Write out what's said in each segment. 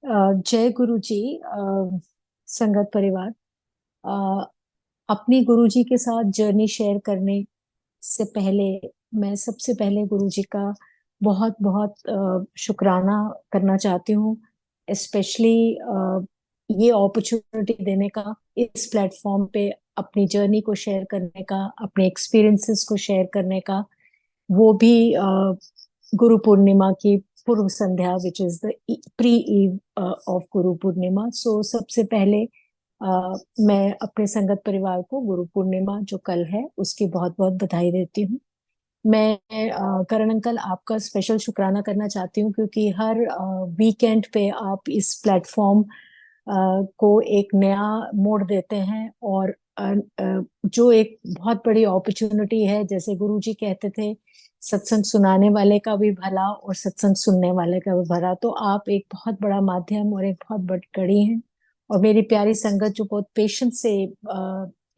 जय गुरु जी। संगत परिवार। अ, अपनी गुरु जी के साथ जर्नी शेयर करने से पहले मैं सबसे पहले गुरु जी का बहुत बहुत शुक्राना करना चाहती हूँ। स्पेशली ये अपॉर्चुनिटी देने का, इस प्लेटफॉर्म पे अपनी जर्नी को शेयर करने का, अपने एक्सपीरियंसेस को शेयर करने का, वो भी गुरु पूर्णिमा की पूर्व संध्या, which is the pre eve of Guru Purnima. सो सबसे पहले मैं अपने संगत परिवार को गुरु पूर्णिमा जो कल है उसकी बहुत बहुत बधाई देती हूँ। मैं करण अंकल आपका स्पेशल शुक्राना करना चाहती हूँ, क्योंकि हर वीकेंड पे आप इस प्लेटफॉर्म को एक नया मोड़ देते हैं। और जो एक बहुत बड़ी अपॉर्चुनिटी है, जैसे गुरुजी कहते थे, सत्संग सुनाने वाले का भी भला और सत्संग सुनने वाले का भी भला। तो आप एक बहुत बड़ा माध्यम और एक बहुत बड़ी कड़ी हैं। और मेरी प्यारी संगत जो बहुत पेशेंस से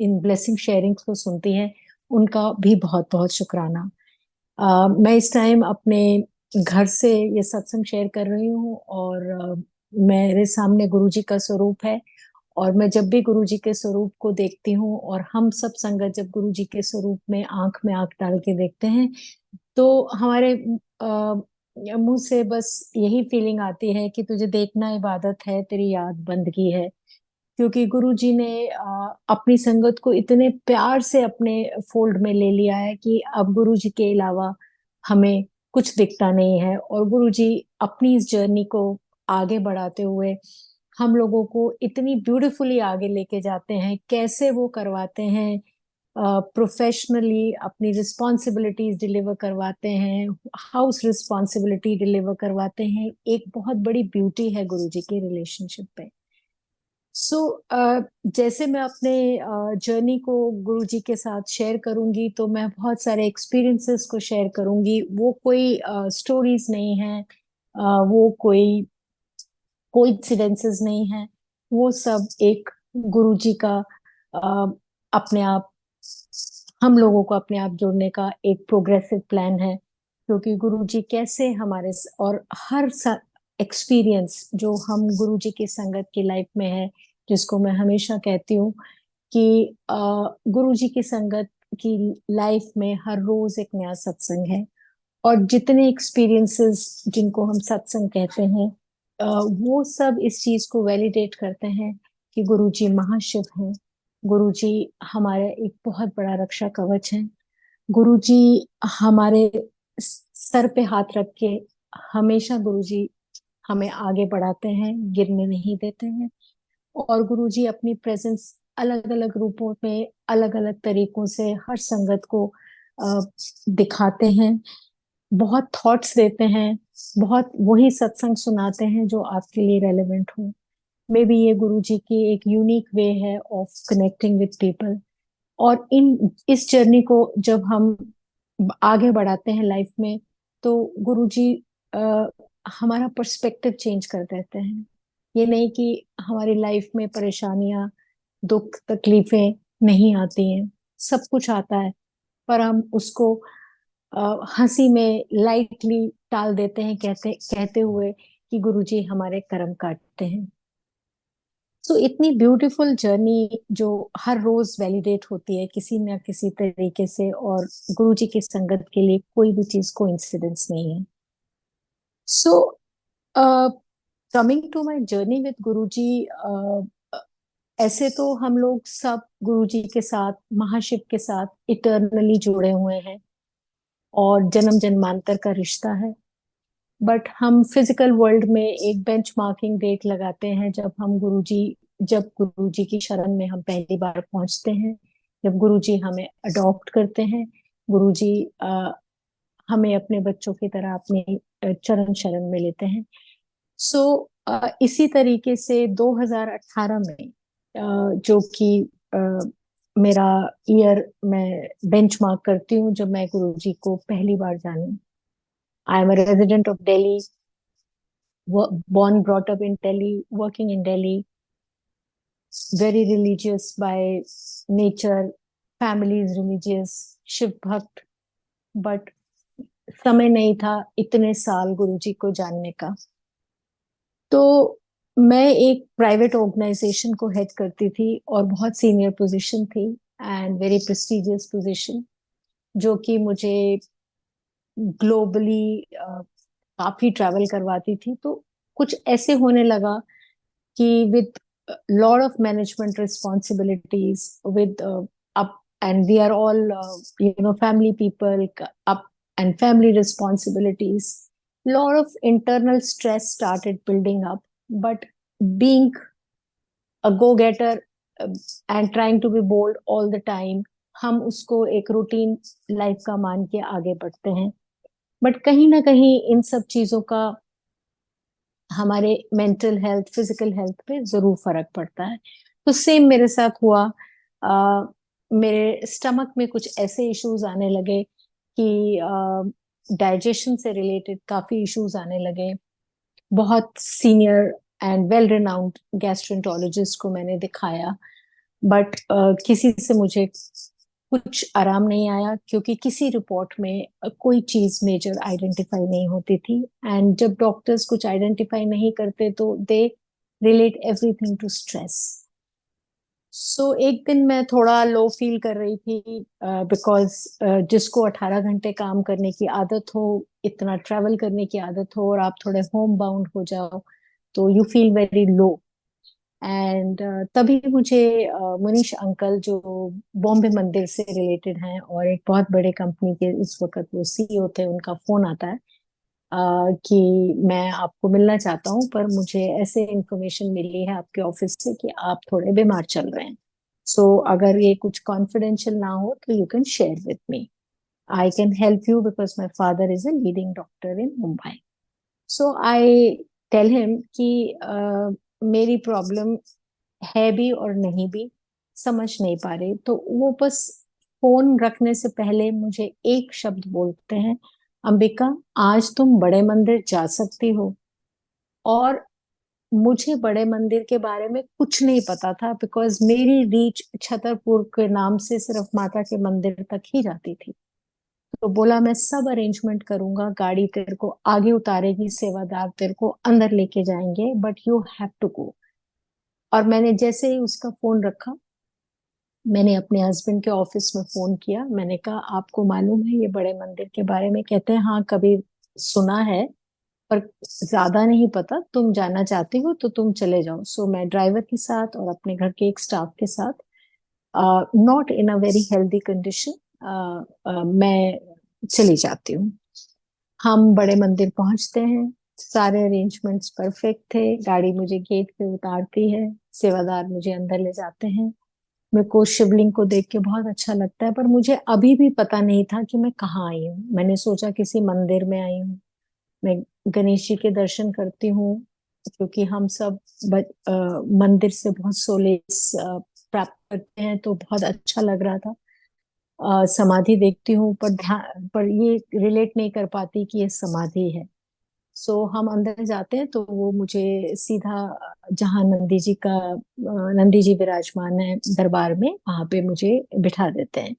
इन ब्लेसिंग शेयरिंग को सुनती है, उनका भी बहुत बहुत शुक्राना। मैं इस टाइम अपने घर से ये सत्संग शेयर कर रही हूँ, और मेरे सामने गुरुजी का स्वरूप है। और मैं जब भी गुरुजी के स्वरूप को देखती हूँ, और हम सब संगत जब गुरुजी के स्वरूप में आंख डाल के देखते हैं, तो हमारे मुंह से बस यही फीलिंग आती है कि तुझे देखना इबादत है, तेरी याद बंदगी है। क्योंकि गुरु जी ने अपनी संगत को इतने प्यार से अपने फोल्ड में ले लिया है कि अब गुरु जी के अलावा हमें कुछ दिखता नहीं है। और गुरु जी अपनी इस जर्नी को आगे बढ़ाते हुए हम लोगों को इतनी ब्यूटीफुली आगे लेके जाते हैं। कैसे वो करवाते हैं, प्रोफेशनली अपनी रिस्पॉन्सिबिलिटीज डिलीवर करवाते हैं, हाउस रिस्पॉन्सिबिलिटी डिलीवर करवाते हैं। एक बहुत बड़ी ब्यूटी है गुरु जी के रिलेशनशिप पे। सो जैसे मैं अपने जर्नी को गुरुजी के साथ शेयर करूंगी, तो मैं बहुत सारे एक्सपीरियंसेस को शेयर करूंगी। वो कोई स्टोरीज नहीं है, वो कोई कोइंसिडेंसेस नहीं है। वो सब एक गुरुजी का अ, अपने आप हम लोगों को अपने आप जोड़ने का एक प्रोग्रेसिव प्लान है। क्योंकि गुरुजी कैसे और हर एक्सपीरियंस जो हम गुरुजी की संगत की लाइफ में है, जिसको मैं हमेशा कहती हूँ कि गुरुजी की संगत की लाइफ में हर रोज एक नया सत्संग है। और जितने एक्सपीरियंसेस जिनको हम सत्संग कहते हैं, वो सब इस चीज को वैलिडेट करते हैं कि गुरुजी महाशिव हैं। गुरुजी हमारे एक बहुत बड़ा रक्षा कवच है। गुरुजी हमारे सर पे हाथ रख के हमेशा गुरुजी हमें आगे बढ़ाते हैं, गिरने नहीं देते हैं। और गुरुजी अपनी प्रेजेंस अलग अलग रूपों में, अलग अलग तरीकों से हर संगत को अ, दिखाते हैं। बहुत थॉट्स देते हैं, बहुत वही सत्संग सुनाते हैं जो आपके लिए रेलेवेंट हो। मे बी ये गुरुजी की एक यूनिक वे है ऑफ कनेक्टिंग विद पीपल। और इस जर्नी को जब हम आगे बढ़ाते हैं लाइफ में, तो गुरुजी आ, हमारा पर्सपेक्टिव चेंज कर देते हैं। ये नहीं कि हमारी लाइफ में परेशानियां, दुख तकलीफें नहीं आती हैं, सब कुछ आता है, पर हम उसको हंसी में लाइटली टाल देते हैं, कहते कहते हुए कि गुरुजी हमारे कर्म काटते हैं। तो इतनी ब्यूटीफुल जर्नी जो हर रोज वैलिडेट होती है किसी न किसी तरीके से, और गुरुजी की संगत के लिए कोई भी चीज को इंसिडेंस नहीं है। So coming to my journey with Guruji, ऐसे तो हम लोग सब गुरुजी के साथ, महाशिव के साथ इटर्नली जुड़े हुए हैं, और जन्म जन्मांतर का रिश्ता है। बट हम फिजिकल वर्ल्ड में एक बेंच मार्किंग डेट लगाते हैं, जब गुरुजी की शरण में हम पहली बार पहुंचते हैं, जब गुरुजी हमें अडॉप्ट करते हैं। गुरुजी हमें अपने बच्चों की तरह अपने चरण शरण में लेते हैं। सो इसी तरीके से 2018 में, जो कि मेरा ईयर मैं बेंचमार्क करती हूँ जब मैं गुरुजी को पहली बार जानी। I am a resident of Delhi, born, brought up in Delhi, working in Delhi, very religious by nature, family is religious, Shiv भक्त। बट समय नहीं था इतने साल गुरुजी को जानने का। तो मैं एक प्राइवेट ऑर्गेनाइजेशन को हेड करती थी और बहुत सीनियर पोजीशन थी एंड वेरी प्रेस्टिजियस पोजीशन, जो कि मुझे ग्लोबली काफी ट्रैवल करवाती थी। तो कुछ ऐसे होने लगा कि with lot of management responsibilities, with up and we are all family people, up and family responsibilities, lot of internal stress started building up. But being a go getter and trying to be bold all the time, हम उसको एक routine life का मान के आगे बढ़ते हैं। But कहीं ना कहीं इन सब चीजों का हमारे मेंटल हेल्थ, फिजिकल हेल्थ पे जरूर फर्क पड़ता है। तो सेम मेरे साथ हुआ। आ, मेरे स्टमक में कुछ ऐसे इश्यूज आने लगे कि डाइजेशन से रिलेटेड काफी इश्यूज आने लगे। बहुत senior and well renowned gastroenterologist को मैंने दिखाया, बट किसी से मुझे कुछ आराम नहीं आया, क्योंकि किसी रिपोर्ट में कोई चीज मेजर आइडेंटिफाई नहीं होती थी। एंड जब डॉक्टर्स कुछ आइडेंटिफाई नहीं करते तो they relate everything to stress. So एक दिन मैं थोड़ा लो फील कर रही थी, बिकॉज जिसको 18 घंटे काम करने की आदत हो, इतना ट्रैवल करने की आदत हो, और आप थोड़े होम बाउंड हो जाओ, तो you feel very low. And तभी मुझे मनीष अंकल, जो बॉम्बे मंदिर से रिलेटेड हैं और एक बहुत बड़े कंपनी के इस वक्त वो सीईओ थे, उनका फोन आता है कि मैं आपको मिलना चाहता हूँ, पर मुझे ऐसे इंफॉर्मेशन मिली है आपके ऑफिस से कि आप थोड़े बीमार चल रहे हैं। सो अगर ये कुछ कॉन्फिडेंशियल ना हो तो you can share with me, I can help you because my father is a leading doctor in Mumbai. So I tell him कि मेरी प्रॉब्लम है भी और नहीं भी, समझ नहीं पा रहे। तो वो बस फोन रखने से पहले मुझे एक शब्द बोलते हैं, अंबिका, आज तुम बड़े मंदिर जा सकती हो। और मुझे बड़े मंदिर के बारे में कुछ नहीं पता था, बिकॉज मेरी रीच छतरपुर के नाम से सिर्फ माता के मंदिर तक ही जाती थी। तो बोला, मैं सब अरेंजमेंट करूंगा, गाड़ी तेरे को आगे उतारेगी, सेवादार तेरे को अंदर लेके जाएंगे, but you have to go. और मैंने जैसे ही उसका फोन रखा, मैंने अपने हस्बैंड के ऑफिस में फोन किया। मैंने कहा, आपको मालूम है ये बड़े मंदिर के बारे में? कहते हैं, हाँ कभी सुना है, पर ज्यादा नहीं पता। तुम जाना चाहती हो तो तुम चले जाओ। सो मैं ड्राइवर के साथ और अपने घर के एक स्टाफ के साथ, not in a very healthy condition, मैं चली जाती हूँ। हम बड़े मंदिर पहुंचते हैं, सारे अरेंजमेंट्स परफेक्ट थे। गाड़ी मुझे गेट पे उतारती है, सेवादार मुझे अंदर ले जाते हैं। मेरे को शिवलिंग को देख के बहुत अच्छा लगता है, पर मुझे अभी भी पता नहीं था कि मैं कहाँ आई हूँ। मैंने सोचा किसी मंदिर में आई हूँ। मैं गणेश जी के दर्शन करती हूँ, क्योंकि हम सब मंदिर से बहुत सोलेस प्राप्त करते हैं, तो बहुत अच्छा लग रहा था। समाधि देखती हूँ, पर ध्यान पर ये रिलेट नहीं कर पाती कि ये समाधि है। सो हम अंदर जाते हैं तो वो मुझे सीधा जहाँ नंदी जी विराजमान है दरबार में, वहां पे मुझे बिठा देते हैं।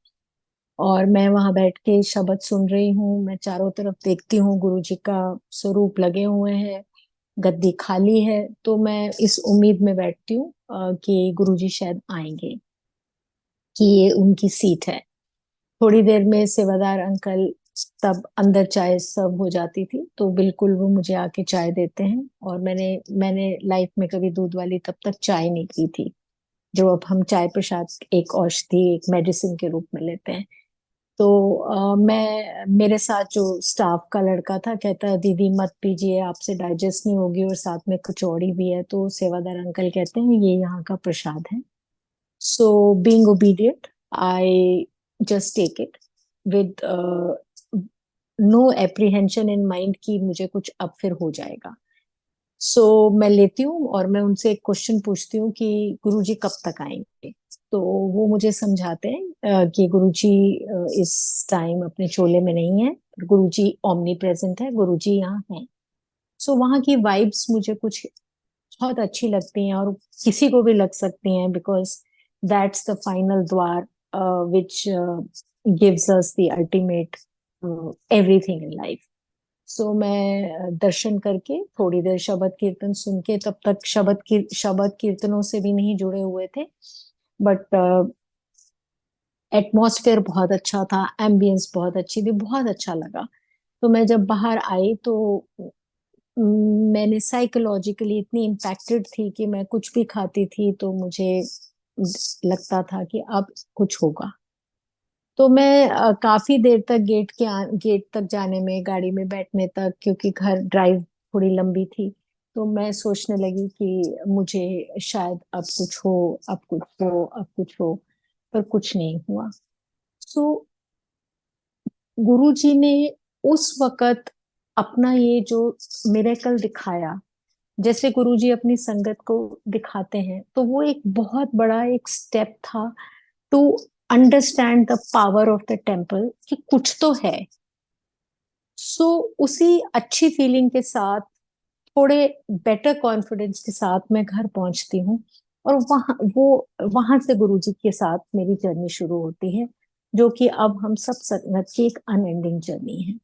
और मैं वहां बैठ के शबद सुन रही हूँ। मैं चारों तरफ देखती हूँ, गुरु जी का स्वरूप लगे हुए हैं, गद्दी खाली है। तो मैं इस उम्मीद में बैठती हूँ कि गुरु जी शायद आएंगे, कि ये उनकी सीट है। थोड़ी देर में सेवादार अंकल, तब अंदर चाय सर्व हो जाती थी, तो बिल्कुल वो मुझे आके चाय देते हैं। और मैंने मैंने लाइफ में कभी दूध वाली तब तक चाय नहीं पी थी, जो अब हम चाय प्रसाद एक औषधि, एक मेडिसिन के रूप में लेते हैं। तो मैं, मेरे साथ जो स्टाफ का लड़का था, कहता है, दीदी मत पीजिए, आपसे डाइजेस्ट नहीं होगी, और साथ में कचौड़ी भी है। तो सेवादार अंकल कहते हैं, ये यहाँ का प्रसाद है। So being obedient, I just take it with no apprehension in mind कि मुझे कुछ अब फिर हो जाएगा। सो मैं लेती हूँ और मैं उनसे एक क्वेश्चन पूछती हूँ कि गुरुजी कब तक आएंगे। तो वो मुझे समझाते हैं कि गुरुजी इस टाइम अपने चोले में नहीं है, गुरुजी ओमनी प्रेजेंट है, गुरुजी यहाँ है। सो वहाँ की वाइब्स मुझे कुछ बहुत अच्छी लगती हैं, और किसी को भी लग सकती हैं, बिकॉज दैट्स द फाइनल द्वार which gives us the ultimate everything in life. So मैं दर्शन करके थोड़ी देर शबद कीर्तन सुन के, तब तक शबद कीर्तनों से भी नहीं जुड़े हुए थे, बट एटमॉस्फेयर बहुत अच्छा था, एम्बियंस बहुत अच्छी थी, बहुत अच्छा लगा। तो मैं जब बाहर आई तो मैंने साइकोलॉजिकली इतनी इम्पैक्टेड थी कि मैं कुछ भी खाती थी तो मुझे लगता था कि अब कुछ होगा। तो मैं काफी देर तक गेट तक जाने में, गाड़ी में बैठने तक, क्योंकि घर ड्राइव थोड़ी लंबी थी, तो मैं सोचने लगी कि मुझे शायद अब कुछ हो, अब कुछ हो, अब कुछ हो, पर कुछ नहीं हुआ। सो गुरुजी ने उस वक्त अपना ये जो मिरेकल दिखाया, जैसे गुरुजी अपनी संगत को दिखाते हैं, तो वो एक बहुत बड़ा एक स्टेप था to understand the power of the temple, कि कुछ तो है। सो उसी अच्छी फीलिंग के साथ, थोड़े बेटर कॉन्फिडेंस के साथ मैं घर पहुंचती हूँ, और वहां से गुरुजी के साथ मेरी जर्नी शुरू होती है, जो कि अब हम सब संगत की एक अनएंडिंग जर्नी है।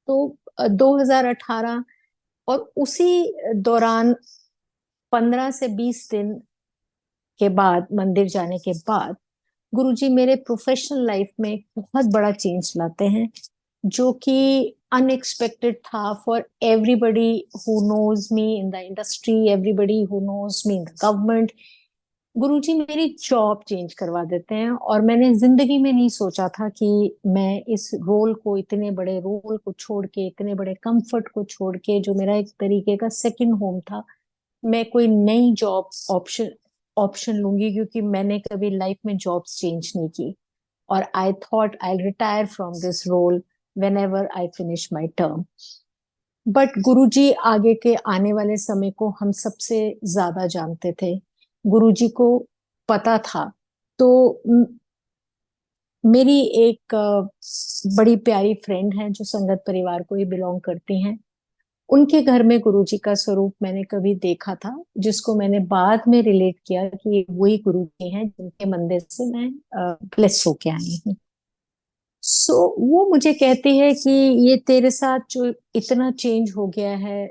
तो 2018, और उसी दौरान 15 से 20 दिन के बाद, मंदिर जाने के बाद, गुरुजी मेरे प्रोफेशनल लाइफ में एक बहुत बड़ा चेंज लाते हैं, जो कि अनएक्सपेक्टेड था for everybody who knows me in the industry, everybody who knows me in the government. Guruji मेरी जॉब चेंज करवा देते हैं, और मैंने जिंदगी में नहीं सोचा था कि मैं इस रोल को, इतने बड़े रोल को छोड़ के, इतने बड़े कंफर्ट को छोड़ के, जो मेरा एक तरीके का सेकंड होम था, मैं कोई नई जॉब ऑप्शन ऑप्शन लूंगी, क्योंकि मैंने कभी लाइफ में जॉब्स चेंज नहीं की। और I thought I retire from this role whenever I finish my term. But Guruji आगे के आने वाले समय को हम सबसे ज्यादा जानते थे, गुरुजी को पता था। तो मेरी एक बड़ी प्यारी फ्रेंड है जो संगत परिवार को ही बिलोंग करती हैं, उनके घर में गुरुजी का स्वरूप मैंने कभी देखा था, जिसको मैंने बाद में रिलेट किया कि ये वही गुरुजी हैं जिनके मंदिर से मैं ब्लेस होके आई हूँ। सो वो मुझे कहती है कि ये तेरे साथ जो इतना चेंज हो गया है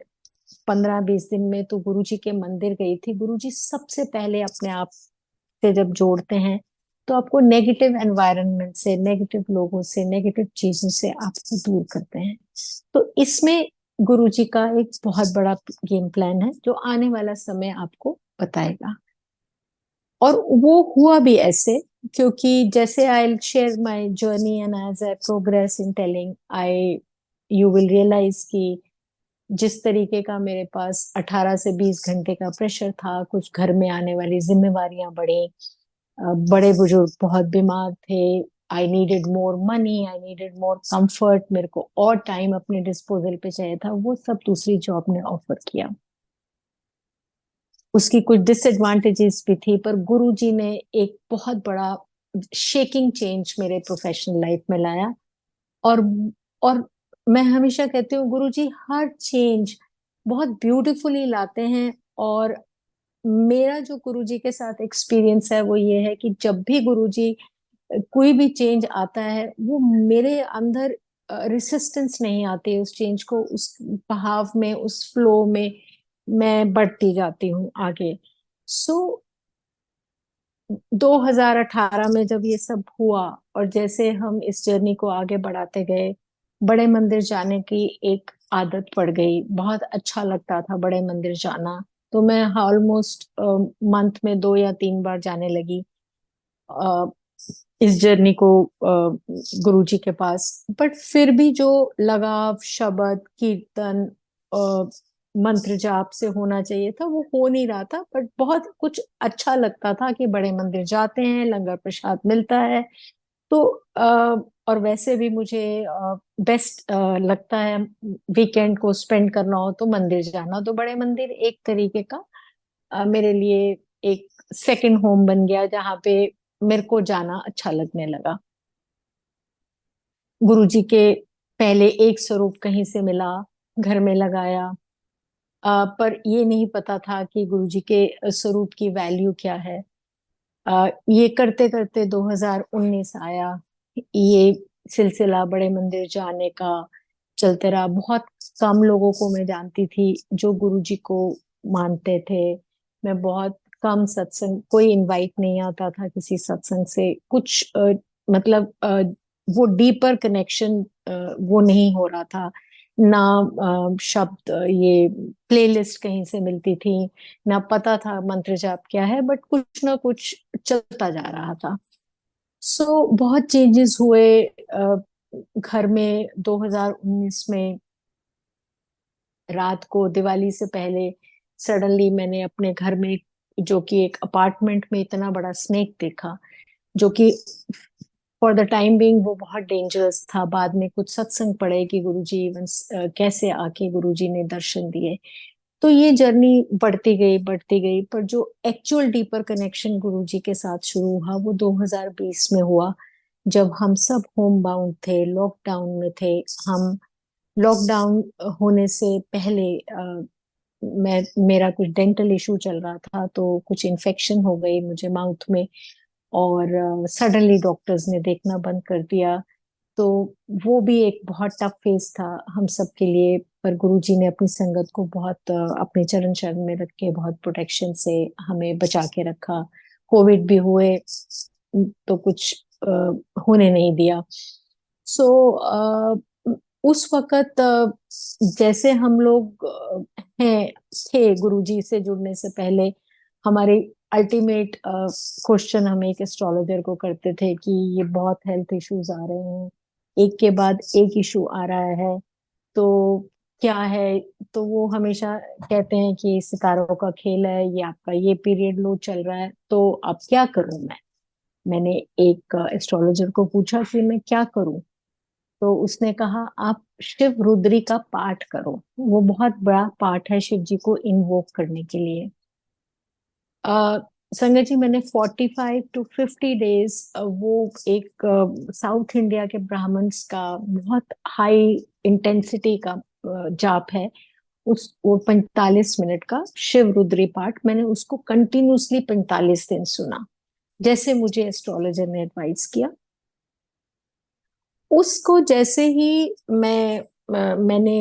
15-20 दिन में, तो गुरुजी के मंदिर गई थी। गुरुजी सबसे पहले अपने आप से जब जोड़ते हैं, तो आपको नेगेटिव एनवायरनमेंट से, नेगेटिव लोगों से, नेगेटिव चीजों से आपको दूर करते हैं। तो इसमें गुरुजी का एक बहुत बड़ा गेम प्लान है, जो आने वाला समय आपको बताएगा। और वो हुआ भी ऐसे, क्योंकि जैसे I share my journey, and as I progress in telling, I you will realize कि जिस तरीके का मेरे पास 18 से 20 घंटे का प्रेशर था, कुछ घर में आने वाली जिम्मेवारियां बढ़ी, बड़े बुजुर्ग बहुत बीमार थे, I needed more money, I needed more comfort, मेरे को और टाइम अपने डिस्पोजल पे चाहिए था, वो सब दूसरी जॉब ने ऑफर किया। उसकी कुछ डिसएडवांटेजेस भी थी, पर गुरुजी ने एक बहुत बड़ा शेकिंग चेंज मेरे प्रोफेशनल लाइफ में लाया। और और मैं हमेशा कहती हूँ, गुरुजी हर चेंज बहुत ब्यूटीफुली लाते हैं। और मेरा जो गुरुजी के साथ एक्सपीरियंस है वो ये है कि जब भी गुरुजी कोई भी चेंज आता है, वो मेरे अंदर रेसिस्टेंस नहीं आती है उस चेंज को, उस बहाव में, उस फ्लो में मैं बढ़ती जाती हूँ आगे। सो 2018 में जब ये सब हुआ, और जैसे हम इस जर्नी को आगे बढ़ाते गए, बड़े मंदिर जाने की एक आदत पड़ गई, बहुत अच्छा लगता था बड़े मंदिर जाना। तो मैं ऑलमोस्ट मंथ में 2 या 3 बार जाने लगी इस जर्नी को गुरुजी के पास। बट फिर भी जो लगाव शब्द कीर्तन मंत्र जाप से होना चाहिए था, वो हो नहीं रहा था। बट बहुत कुछ अच्छा लगता था कि बड़े मंदिर जाते हैं, लंगर प्रसाद मिलता है। तो और वैसे भी मुझे बेस्ट लगता है वीकेंड को स्पेंड करना हो तो मंदिर जाना। तो बड़े मंदिर एक तरीके का मेरे लिए एक सेकंड होम बन गया, जहाँ पे मेरे को जाना अच्छा लगने लगा। गुरुजी के पहले एक स्वरूप कहीं से मिला, घर में लगाया, पर ये नहीं पता था कि गुरुजी के स्वरूप की वैल्यू क्या है। ये करते करते 2019 आया, ये सिलसिला बड़े मंदिर जाने का, चलते रहा। बहुत कम लोगों को मैं जानती थी जो गुरुजी को मानते थे। मैं बहुत कम सत्संग, कोई इनवाइट नहीं आता था किसी सत्संग से, कुछ मतलब वो डीपर कनेक्शन वो नहीं हो रहा था ना। शब्द ये प्लेलिस्ट कहीं से मिलती थी ना, पता था मंत्र जाप क्या है, बट कुछ ना कुछ चलता जा रहा था। सो बहुत चेंजेस हुए घर में। 2019 में रात को दिवाली से पहले सडनली मैंने अपने घर में, जो कि एक अपार्टमेंट में, इतना बड़ा स्नेक देखा, जो कि फॉर द टाइम बीइंग वो बहुत डेंजरस था। बाद में कुछ सत्संग पढ़े कि गुरुजी इवन कैसे आके गुरुजी ने दर्शन दिए। तो ये जर्नी बढ़ती गई, पर जो एक्चुअल डीपर कनेक्शन गुरुजी के साथ शुरू हुआ वो 2020 में हुआ, जब हम सब होम बाउंड थे, लॉकडाउन में थे। हम लॉकडाउन होने से पहले मैं मेरा कुछ डेंटल इशू चल रहा था, तो कुछ इन्फेक्शन हो गई मुझे माउथ में, और सडनली डॉक्टर्स ने देखना बंद कर दिया। तो वो भी एक बहुत टफ फेज था हम सब के लिए। पर गुरुजी ने अपनी संगत को बहुत अपने चरण शरण में रख के बहुत प्रोटेक्शन से हमें बचा के रखा। कोविड भी हुए तो कुछ होने नहीं दिया। सो उस वक्त जैसे हम लोग हैं थे गुरुजी से जुड़ने से पहले, हमारे अल्टीमेट क्वेश्चन हम एक एस्ट्रोलॉजर को करते थे कि ये बहुत हेल्थ इश्यूज आ रहे हैं, एक के बाद एक इशू आ रहा है, तो क्या है। तो वो हमेशा कहते हैं कि सितारों का खेल है, ये आपका ये पीरियड लो चल रहा है, तो अब क्या करूं मैं। मैंने एक एस्ट्रोलॉजर को पूछा कि मैं क्या करूं। तो उसने कहा आप शिव रुद्री का पाठ करो, वो बहुत बड़ा पाठ है शिव जी को इन्वोक करने के लिए। अ संगत जी, मैंने 45 to 50 डेज वो एक साउथ इंडिया के ब्राह्मण्स का बहुत हाई इंटेंसिटी का जाप है। उस वो 45 मिनट का शिव रुद्री पाठ, मैंने उसको कंटिन्यूसली 45 दिन सुना, जैसे मुझे एस्ट्रोलॉजर ने एडवाइस किया। उसको जैसे ही मैंने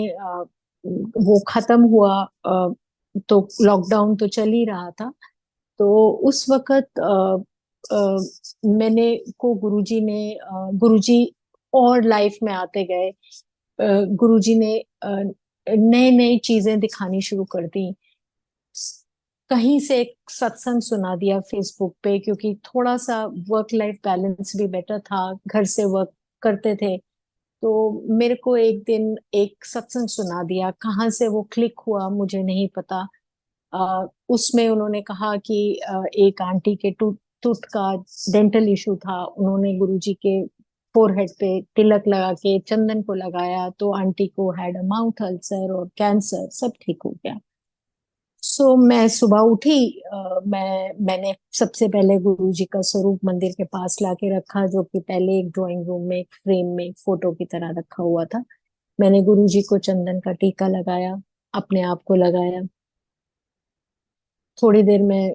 वो खत्म हुआ, तो लॉकडाउन तो चल ही रहा था। तो उस वक्त मैंने को गुरुजी और लाइफ में आते गए। गुरुजी ने नई नई चीजें दिखानी शुरू कर दी। कहीं से एक सत्संग सुना दिया फेसबुक पे, क्योंकि थोड़ा सा वर्क लाइफ बैलेंस भी बेटर था, घर से वर्क करते थे। तो मेरे को एक दिन एक सत्संग सुना दिया, कहाँ से वो क्लिक हुआ मुझे नहीं पता। उसमें उन्होंने कहा कि एक आंटी के टूथ का डेंटल इशू था, उन्होंने गुरुजी के फोरहेड पे तिलक लगा के चंदन को लगाया, तो आंटी को हैड अ माउथ अल्सर और कैंसर सब ठीक हो गया। सो मैं सुबह उठी, मैंने सबसे पहले गुरुजी का स्वरूप मंदिर के पास लाके रखा, जो कि पहले एक ड्राइंग रूम में एक फ्रेम में एक फोटो की तरह रखा हुआ था। मैंने गुरुजी को चंदन का टीका लगाया, अपने आप को लगाया। थोड़ी देर में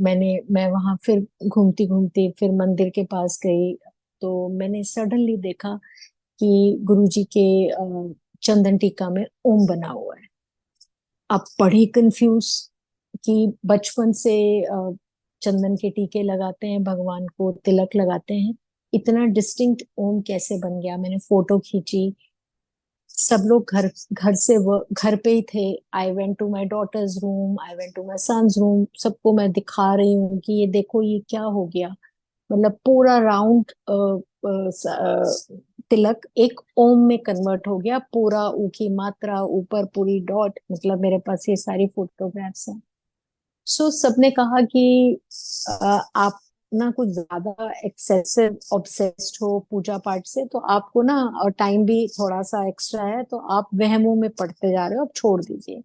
मैं वहां फिर घूमती घूमती फिर मंदिर के पास गई। तो मैंने सडनली देखा कि गुरुजी के चंदन टीका में ओम बना हुआ है। अब बड़ी कंफ्यूज कि बचपन से चंदन के टीके लगाते हैं, भगवान को तिलक लगाते हैं, इतना डिस्टिंक्ट ओम कैसे बन गया। मैंने फोटो खींची, सब लोग घर घर से वो घर पे ही थे। I went to my daughter's room, I went to my son's room, सबको मैं दिखा रही हूँ कि ये देखो ये क्या हो गया। मतलब पूरा राउंड तिलक एक ओम में कन्वर्ट हो गया, पूरा ऊ की मात्रा ऊपर पूरी डॉट। मतलब मेरे पास ये सारी फोटोग्राफ्स हैं। सो सबने कहा कि आप ना कुछ ज्यादा एक्सेसिव ऑब्सेस्ड हो पूजा पाठ से, तो आपको ना, और टाइम भी थोड़ा सा एक्स्ट्रा है, तो आप वहमों में पड़ते जा रहे हो, आप छोड़ दीजिए।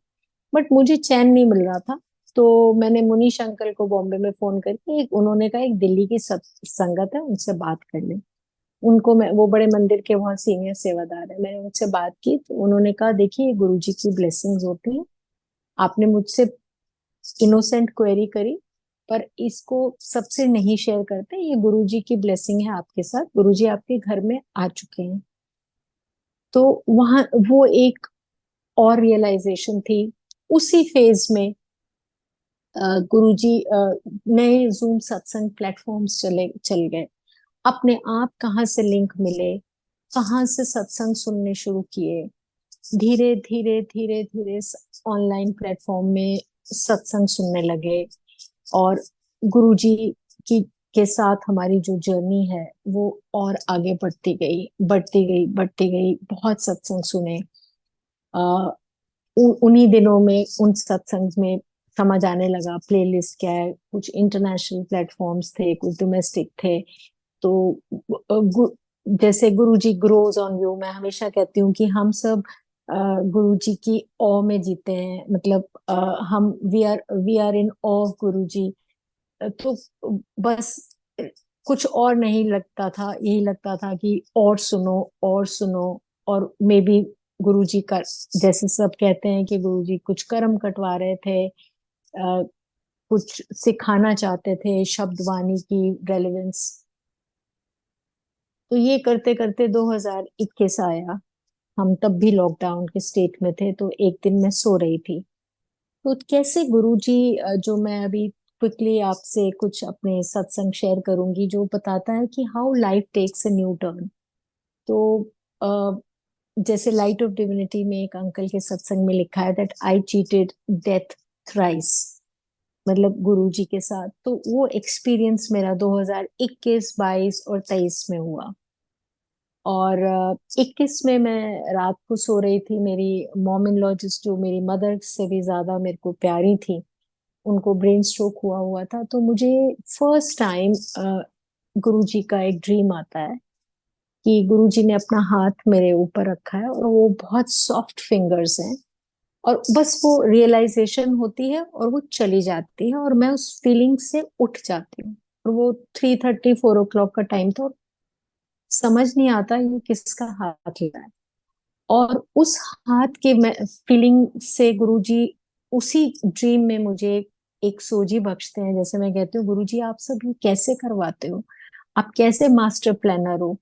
बट मुझे चैन नहीं मिल रहा था। तो मैंने मुनीश अंकल को बॉम्बे में फोन करके, उन्होंने कहा एक दिल्ली की संगत है, उनसे बात कर ले। उनको मैं, वो बड़े मंदिर के वहाँ सीनियर सेवादार है, मैंने उनसे बात की, तो उन्होंने कहा देखिए ये गुरुजी की ब्लेसिंग्स होती हैं। आपने मुझसे इनोसेंट क्वेरी करी, पर इसको सबसे नहीं शेयर करते, ये गुरुजी की ब्लेसिंग है आपके साथ, गुरुजी आपके घर में आ चुके हैं। तो वहां वो एक और रियलाइजेशन थी। उसी फेज में गुरुजी नए जूम सत्संग प्लेटफॉर्म्स चल गए। अपने आप कहाँ से लिंक मिले, कहाँ से सत्संग सुनने शुरू किए, धीरे धीरे धीरे धीरे ऑनलाइन प्लेटफॉर्म में सत्संग सुनने लगे। और गुरुजी की के साथ हमारी जो जर्नी है वो और आगे बढ़ती गई, बढ़ती गई, बढ़ती गई। बहुत सत्संग सुने। आ, उन्हीं दिनों में उन सत्संग में समझ आने लगा प्लेलिस्ट क्या है। कुछ इंटरनेशनल प्लेटफॉर्म्स थे, कुछ डोमेस्टिक थे। तो जैसे गुरु जी ग्रोज ऑन यू, मैं हमेशा कहती हूँ कि हम सब गुरु जी की ऑ में जीते हैं। मतलब हम वी आर इन ऑ गुरु जी। तो बस कुछ और नहीं लगता था, यही लगता था कि और सुनो और सुनो। और मे बी गुरु जी का, जैसे सब कहते हैं कि गुरु जी कुछ कर्म कटवा रहे थे, कुछ सिखाना चाहते थे, शब्द वाणी की रेलेवेंस। तो ये करते करते 2021 आया। हम तब भी लॉकडाउन के स्टेट में थे। तो एक दिन मैं सो रही थी, तो कैसे गुरुजी, जो मैं अभी क्विकली आपसे कुछ अपने सत्संग शेयर करूंगी, जो बताता है कि how life takes a new turn. तो अ, जैसे लाइट ऑफ डिविनिटी में एक अंकल के सत्संग में लिखा है that I cheated death thrice, मतलब गुरु जी के साथ। तो वो एक्सपीरियंस मेरा 2021, 22 और 23 में हुआ। और 21 में मैं रात को सो रही थी। मेरी मॉम इन लॉ, जो मेरी मदर से भी ज्यादा मेरे को प्यारी थी, उनको ब्रेन स्ट्रोक हुआ हुआ था। तो मुझे फर्स्ट टाइम गुरु जी का एक ड्रीम आता है कि गुरु जी ने अपना हाथ मेरे ऊपर रखा है और वो बहुत सॉफ्ट फिंगर्स हैं। और बस वो रियलाइजेशन होती है और वो चली जाती है, और मैं उस फीलिंग से उठ जाती हूँ। और वो 3:30, 4 o'clock का टाइम था। समझ नहीं आता ये किसका हाथ लगा है। और उस हाथ के फीलिंग से गुरुजी उसी ड्रीम में मुझे एक सोजी बख्शते हैं। जैसे मैं कहती हूँ, गुरुजी आप सब ये कैसे करवाते हो, आप कैसे मास्टर प्लानर हो,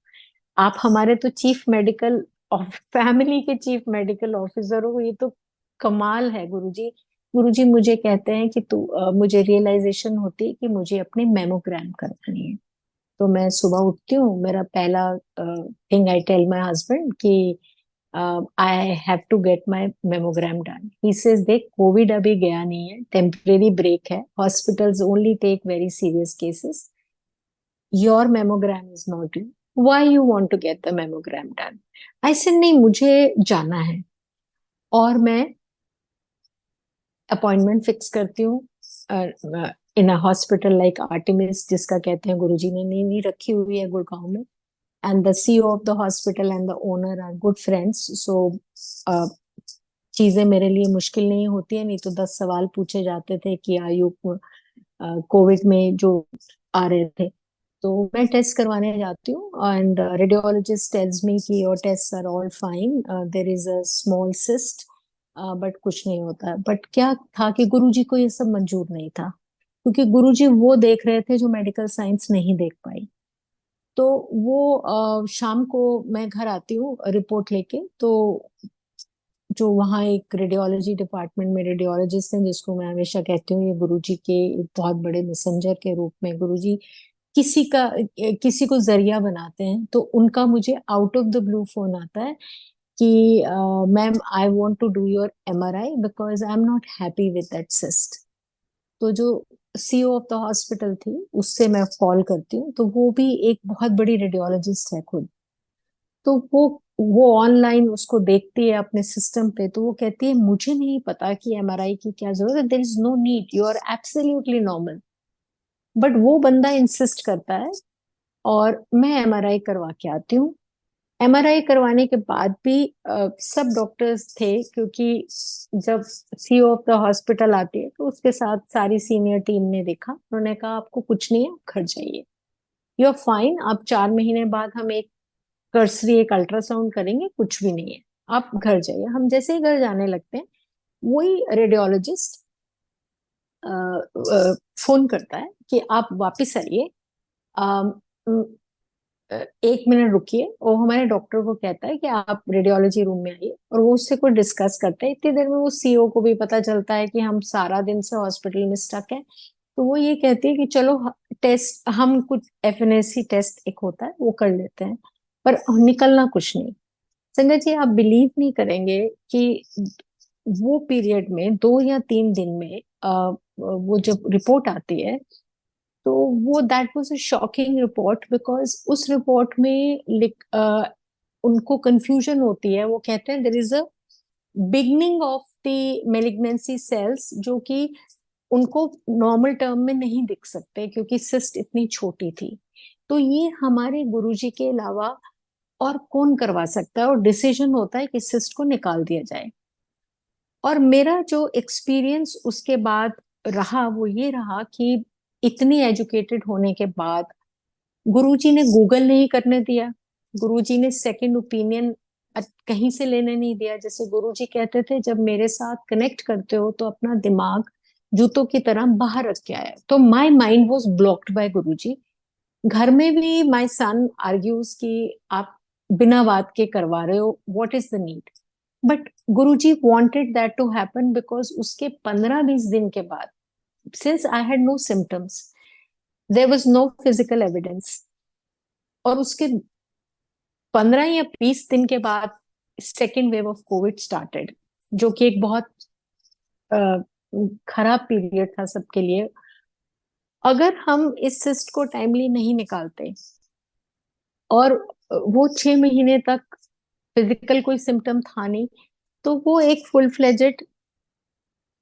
आप हमारे तो चीफ मेडिकल फैमिली के चीफ मेडिकल ऑफिसर हो, ये तो कमाल है गुरुजी। गुरुजी मुझे कहते हैं कि मुझे रियलाइजेशन होती है कि मुझे अपनी मेमोग्राम करवानी है। तो मैं सुबह उठती हूँ, मेरा पहला thing I tell my husband कि I have to get my mammogram done. He says देख, कोविड अभी गया नहीं है, टेम्परेरी ब्रेक है, hospitals only take very serious cases, your mammogram is not due, why you want to get the mammogram done. I said नहीं, मुझे जाना है। और मैं अपॉइंटमेंट फिक्स करती हूँ इन अ हॉस्पिटल लाइक आर्टिमिस, जिसका कहते हैं गुरुजी ने नींव रखी हुई है गुड़गांव में। And the CEO of the hospital and the owner are good friends. So चीजें मेरे लिए मुश्किल नहीं होती है। नहीं तो 10 सवाल पूछे जाते थे कि आयु कोविड में जो आ रहे थे। तो मैं टेस्ट करवाने जाती हूँ एंड रेडियोलॉजिस्ट टेल्स मी कि your test are all fine, there is a small cyst, but कुछ नहीं होता। बट क्या था कि गुरुजी को ये सब मंजूर नहीं था, क्योंकि गुरुजी वो देख रहे थे जो मेडिकल साइंस नहीं देख पाई। तो वो शाम को मैं घर आती हूँ रिपोर्ट लेके। तो जो वहाँ एक रेडियोलॉजी डिपार्टमेंट में रेडियोलॉजिस्ट हैं, जिसको मैं हमेशा कहती हूँ ये गुरुजी के एक बहुत बड़े मैसेंजर के रूप में, गुरुजी किसी को जरिया बनाते हैं। तो उनका मुझे out of the blue phone आता है कि ma'am, I want to do your MRI because I am not happy with that cyst. तो जो सीईओ ऑफ द हॉस्पिटल थी, उससे मैं कॉल करती हूँ। तो वो भी एक बहुत बड़ी रेडियोलॉजिस्ट है खुद। तो वो ऑनलाइन उसको देखती है अपने सिस्टम पे। तो वो कहती है मुझे नहीं पता कि एमआरआई की क्या जरूरत है, there is no need, you are absolutely normal. But वो बंदा इंसिस्ट करता है और मैं एमआरआई करवा के आती हूँ। एमआरआई करवाने के बाद भी सब डॉक्टर्स थे, क्योंकि जब सीईओ ऑफ द हॉस्पिटल आती है तो उसके साथ सारी सीनियर टीम ने देखा। उन्होंने कहा आपको कुछ नहीं है, आप घर जाइए, यू आर फाइन। आप 4 महीने बाद हम एक कर्सरी एक अल्ट्रासाउंड करेंगे, कुछ भी नहीं है, आप घर जाइए। हम जैसे ही घर जाने लगते हैं, वही रेडियोलॉजिस्ट फोन करता है कि आप वापस आइए, एक मिनट रुकिए, वो हमारे डॉक्टर को कहता है कि आप रेडियोलॉजी रूम में आइए, और वो उससे कोई डिस्कस करता है। इतनी देर में वो सीईओ को भी पता चलता है कि हम सारा दिन से हॉस्पिटल में स्टक है। तो वो ये कहती है कि चलो टेस्ट, हम कुछ एफएनएसी टेस्ट एक होता है वो कर लेते हैं, पर निकलना कुछ नहीं। संगत जी, आप बिलीव नहीं करेंगे कि वो पीरियड में 2 या 3 दिन में वो जब रिपोर्ट आती है, तो वो that was a shocking report, because उस रिपोर्ट में उनको कंफ्यूजन होती है। वो कहते हैं there is a beginning of the malignancy cells, जो कि उनको नॉर्मल टर्म में नहीं दिख सकते क्योंकि सिस्ट इतनी छोटी थी। तो ये हमारे गुरुजी के अलावा और कौन करवा सकता है, और डिसीजन होता है कि सिस्ट को निकाल दिया जाए। और मेरा जो एक्सपीरियंस उसके बाद रहा वो ये रहा कि इतनी एजुकेटेड होने के बाद गुरुजी ने गूगल नहीं करने दिया, गुरुजी ने सेकंड ओपिनियन कहीं से लेने नहीं दिया। जैसे गुरुजी कहते थे, जब मेरे साथ कनेक्ट करते हो तो अपना दिमाग जूतों की तरह बाहर रख के आया। तो my mind was blocked by Guruji. घर में भी माय सन आर्ग्यूज कि आप बिना बात के करवा रहे हो, what is the need. But Guruji wanted that to happen, because उसके 15-20 दिन के बाद, since I had no symptoms, there was no physical evidence, और उसके 15 या 20 दिन के बाद second wave of covid started, जो कि एक बहुत अ, खराब पीरियड था सबके लिए। अगर हम इस सिस्ट को टाइमली नहीं निकालते और वो 6 महीने तक फिजिकल कोई सिम्टम था नहीं, तो वो एक फुल फ्लेजेड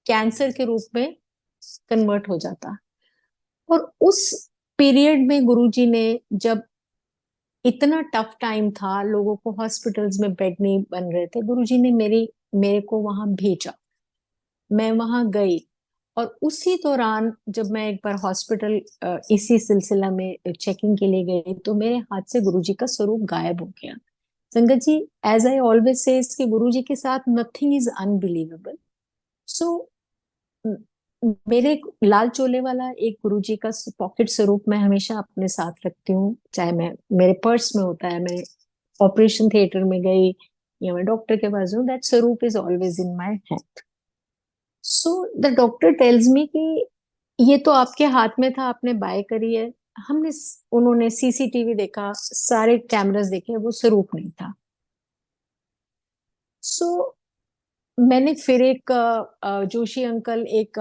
कैंसर के रूप में कन्वर्ट हो जाता। और उस पीरियड में गुरुजी ने, जब इतना टफ टाइम था, लोगों को हॉस्पिटल्स में बेड नहीं बन रहे थे, गुरुजी ने मेरे को वहां भेजा। मैं वहां गई, और उसी दौरान जब मैं एक बार हॉस्पिटल इसी सिलसिला में चेकिंग के लिए गई, तो मेरे हाथ से गुरुजी का स्वरूप गायब हो गया। संगत जी, एज आई ऑलवेज से, इसके गुरुजी के साथ नथिंग इज अनबिलीवेबल। सो मेरे एक लाल चोले वाला एक गुरुजी का पॉकेट स्वरूप मैं हमेशा अपने साथ रखती हूँ, चाहे मैं, मेरे पर्स में होता है, मैं ऑपरेशन थिएटर में गई या मैं डॉक्टर के पास हूँ, दैट स्वरूप is always in my hand. So the doctor tales me कि ये तो आपके हाथ में था, आपने बाय करी है। उन्होंने सीसीटीवी देखा, सारे कैमरास देखे, वो स्वरूप नहीं था। सो मैंने फिर एक जोशी अंकल, एक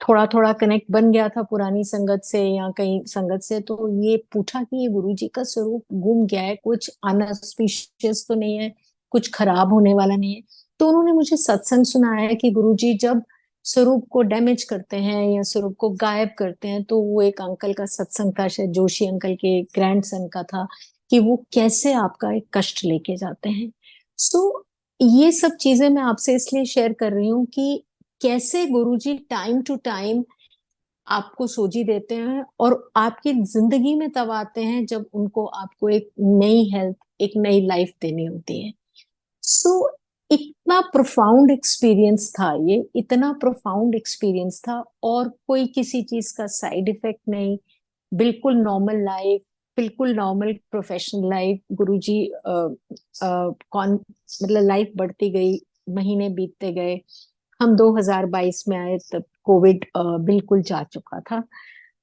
थोड़ा थोड़ा कनेक्ट बन गया था पुरानी संगत से या कहीं संगत से, तो ये पूछा कि ये गुरुजी का स्वरूप गुम गया है, कुछ अनस्पिशियस तो नहीं है, कुछ खराब होने वाला नहीं है। तो उन्होंने मुझे सत्संग सुनाया है कि गुरुजी जब स्वरूप को डैमेज करते हैं या स्वरूप को गायब करते हैं, तो वो एक अंकल का सत्संग था, शायद जोशी अंकल के ग्रैंडसन का था, कि वो कैसे आपका एक कष्ट लेके जाते हैं। सो ये सब चीजें मैं आपसे इसलिए शेयर कर रही हूँ कि कैसे गुरुजी टाइम टू टाइम आपको सोजी देते हैं, और आपकी जिंदगी में तब आते हैं जब उनको आपको एक नई हेल्थ, एक नई लाइफ देनी होती है। सो इतना प्रोफाउंड एक्सपीरियंस था ये, इतना प्रोफाउंड एक्सपीरियंस था, और कोई किसी चीज का साइड इफेक्ट नहीं, बिल्कुल नॉर्मल लाइफ, बिल्कुल नॉर्मल प्रोफेशनल लाइफ। गुरुजी कौन, मतलब लाइफ बढ़ती गई, महीने बीतते गए। हम 2022 में आए तब कोविड बिल्कुल जा चुका था,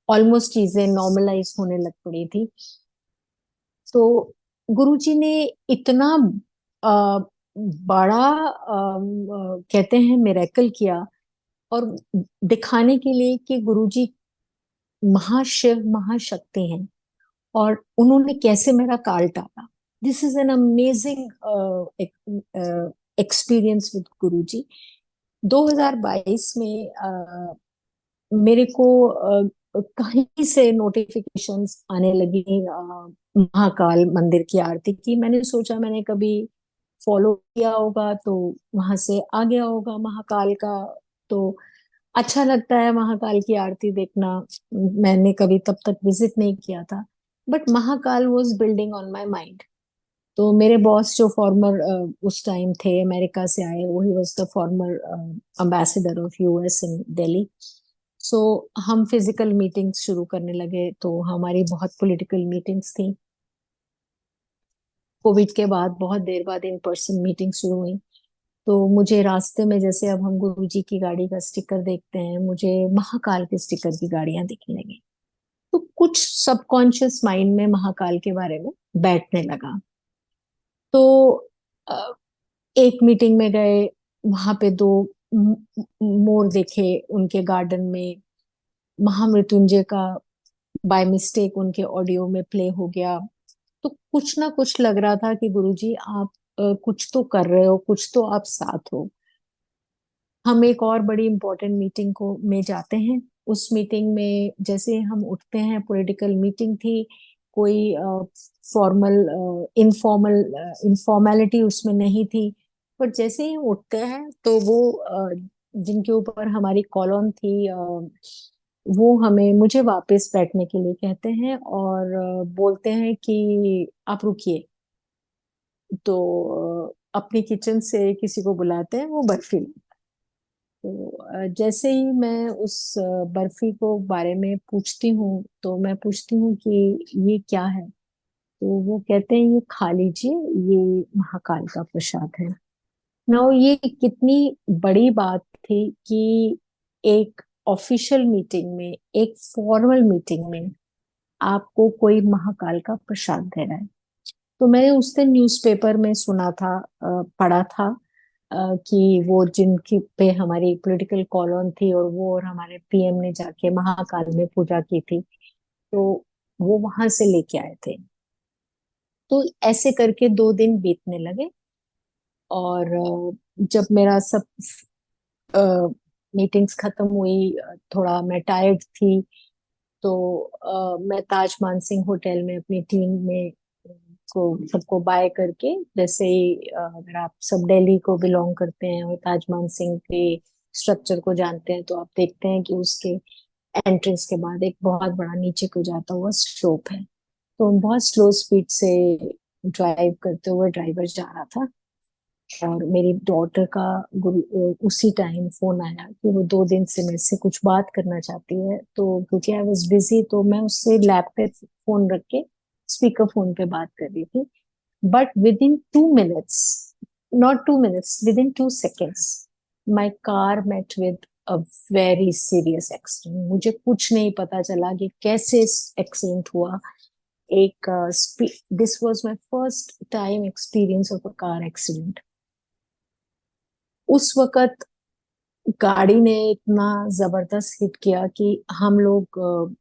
ऑलमोस्ट चीजें नॉर्मलाइज होने लग पड़ी थी। तो गुरुजी ने इतना अ, बड़ा कहते हैं मिरेकल किया, और दिखाने के लिए कि गुरुजी महाशिव महाशक्ति हैं, और उन्होंने कैसे मेरा काल टाला। This is an amazing experience with Guruji. 2022 में मेरे को कहीं से नोटिफिकेशंस आने लगी महाकाल मंदिर की आरती की। मैंने सोचा, मैंने कभी फॉलो किया होगा तो वहां से आ गया होगा महाकाल का, तो अच्छा लगता है महाकाल की आरती देखना। मैंने कभी तब तक विजिट नहीं किया था, but Mahakal was building on my mind. तो मेरे बॉस जो फॉर्मर उस टाइम थे, अमेरिका से आए, वो he was the former ambassador of US in Delhi. So हम फिजिकल मीटिंग्स शुरू करने लगे, तो हमारी बहुत पॉलिटिकल मीटिंग्स थी। कोविड के बाद बहुत देर बाद इन पर्सन मीटिंग शुरू हुई। तो मुझे रास्ते में, जैसे अब हम गुरु जी की गाड़ी का स्टिकर देखते हैं, मुझे महाकाल के स्टिकर की गाड़ियां दिखने लगी। तो कुछ सबकॉन्शियस माइंड में महाकाल के बारे में बैठने लगा। तो अ, एक मीटिंग में गए, वहां पे दो म- मोर देखे उनके गार्डन में। महामृत्युंजय का बाय मिस्टेक उनके ऑडियो में प्ले हो गया। तो कुछ ना कुछ लग रहा था कि गुरुजी आप कुछ तो कर रहे हो, कुछ तो आप साथ हो। हम एक और बड़ी इंपॉर्टेंट मीटिंग को में जाते हैं। उस मीटिंग में जैसे हम उठते हैं, पॉलिटिकल मीटिंग थी, कोई फॉर्मल इनफॉर्मल इनफॉर्मेलिटी उसमें नहीं थी। पर जैसे ही हम उठते हैं तो वो जिनके ऊपर हमारी कॉलोन थी, वो हमें मुझे वापस बैठने के लिए कहते हैं और बोलते हैं कि आप रुकिए। तो अपनी किचन से किसी को बुलाते हैं, वो बर्फी। तो जैसे ही मैं उस बर्फी को बारे में पूछती हूँ, तो मैं पूछती हूँ कि ये क्या है। तो वो कहते हैं, ये खा लीजिए, ये महाकाल का प्रसाद है। ना, ये कितनी बड़ी बात थी कि एक ऑफिशियल मीटिंग में, एक फॉर्मल मीटिंग में आपको कोई महाकाल का प्रसाद दे रहा है। तो मैंने उस दिन न्यूज़पेपर में सुना था, पढ़ा था, कि वो जिनकी पे हमारी पॉलिटिकल कॉलोन थी, और वो और हमारे पीएम ने जाके महाकाल में पूजा की थी। तो वो वहां से लेके आए थे। तो ऐसे करके 2 दिन बीतने लगे। और जब मेरा सब मीटिंग्स खत्म हुई, थोड़ा मैं टायर्ड थी, तो मैं ताज मानसिंह होटल में अपनी टीम में को सबको बाय करके, जैसे ही अगर आप सब दिल्ली को बिलोंग करते हैं और ताज मानसिंह के स्ट्रक्चर को जानते हैं, तो आप देखते हैं कि उसके एंट्रेंस के बाद एक बहुत बड़ा नीचे को जाता हुआ स्लोप है। तो बहुत स्लो स्पीड से ड्राइव करते हुए ड्राइवर जा रहा था, और मेरी डॉटर का उसी टाइम फोन आया कि वो 2 दिन से मेरे से कुछ बात करना चाहती है। तो क्योंकि आई वॉज बिजी, तो मैं उससे लैप पे फोन रख के स्पीकर फोन पे बात कर रही थी। But within 2 minutes, not 2 minutes, within 2 seconds, my car met with a very serious accident. मुझे कुछ नहीं पता चला कि कैसे एक्सीडेंट हुआ। एक this was my first time experience of a car accident. उस वक्त गाड़ी ने इतना जबरदस्त हिट किया कि हम लोग,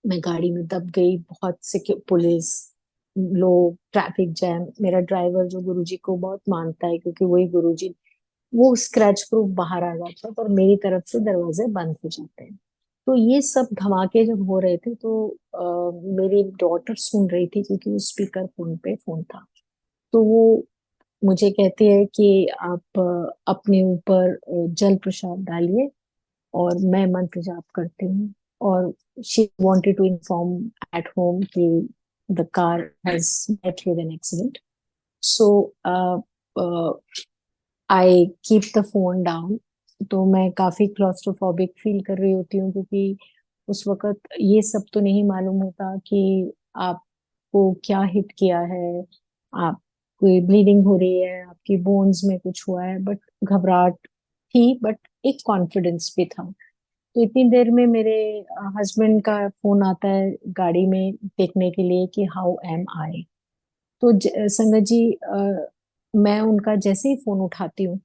मैं गाड़ी में दब गई। बहुत से पुलिस लोग, ट्रैफिक जैम। मेरा ड्राइवर जो गुरुजी को बहुत मानता है, क्योंकि वही गुरुजी, वो स्क्रैच प्रूफ बाहर आ जाता है, पर मेरी तरफ से दरवाजे बंद हो जाते हैं। तो ये सब धमाके जब हो रहे थे, तो मेरी डॉटर सुन रही थी, क्योंकि वो स्पीकर फोन पे फोन था। तो वो मुझे कहती है कि आप अपने ऊपर जल प्रसाद डालिए, और मैं मंत्र जाप करती हूँ। और she wanted to inform at home कि the car has met with an accident. So I keep the phone down. तो मैं काफी क्लॉस्ट्रोफोबिक फील कर रही होती हूँ, क्योंकि उस वक्त ये सब तो नहीं मालूम होता कि आपको क्या हिट किया है, आप कोई ब्लीडिंग हो रही है, आपकी बोन्स में कुछ हुआ है। बट घबराहट थी, बट एक कॉन्फिडेंस भी था। तो इतनी देर में मेरे हस्बैंड का फोन आता है गाड़ी में, देखने के लिए कि हाउ एम आई। तो संगत जी, मैं उनका जैसे ही फोन उठाती हूँ,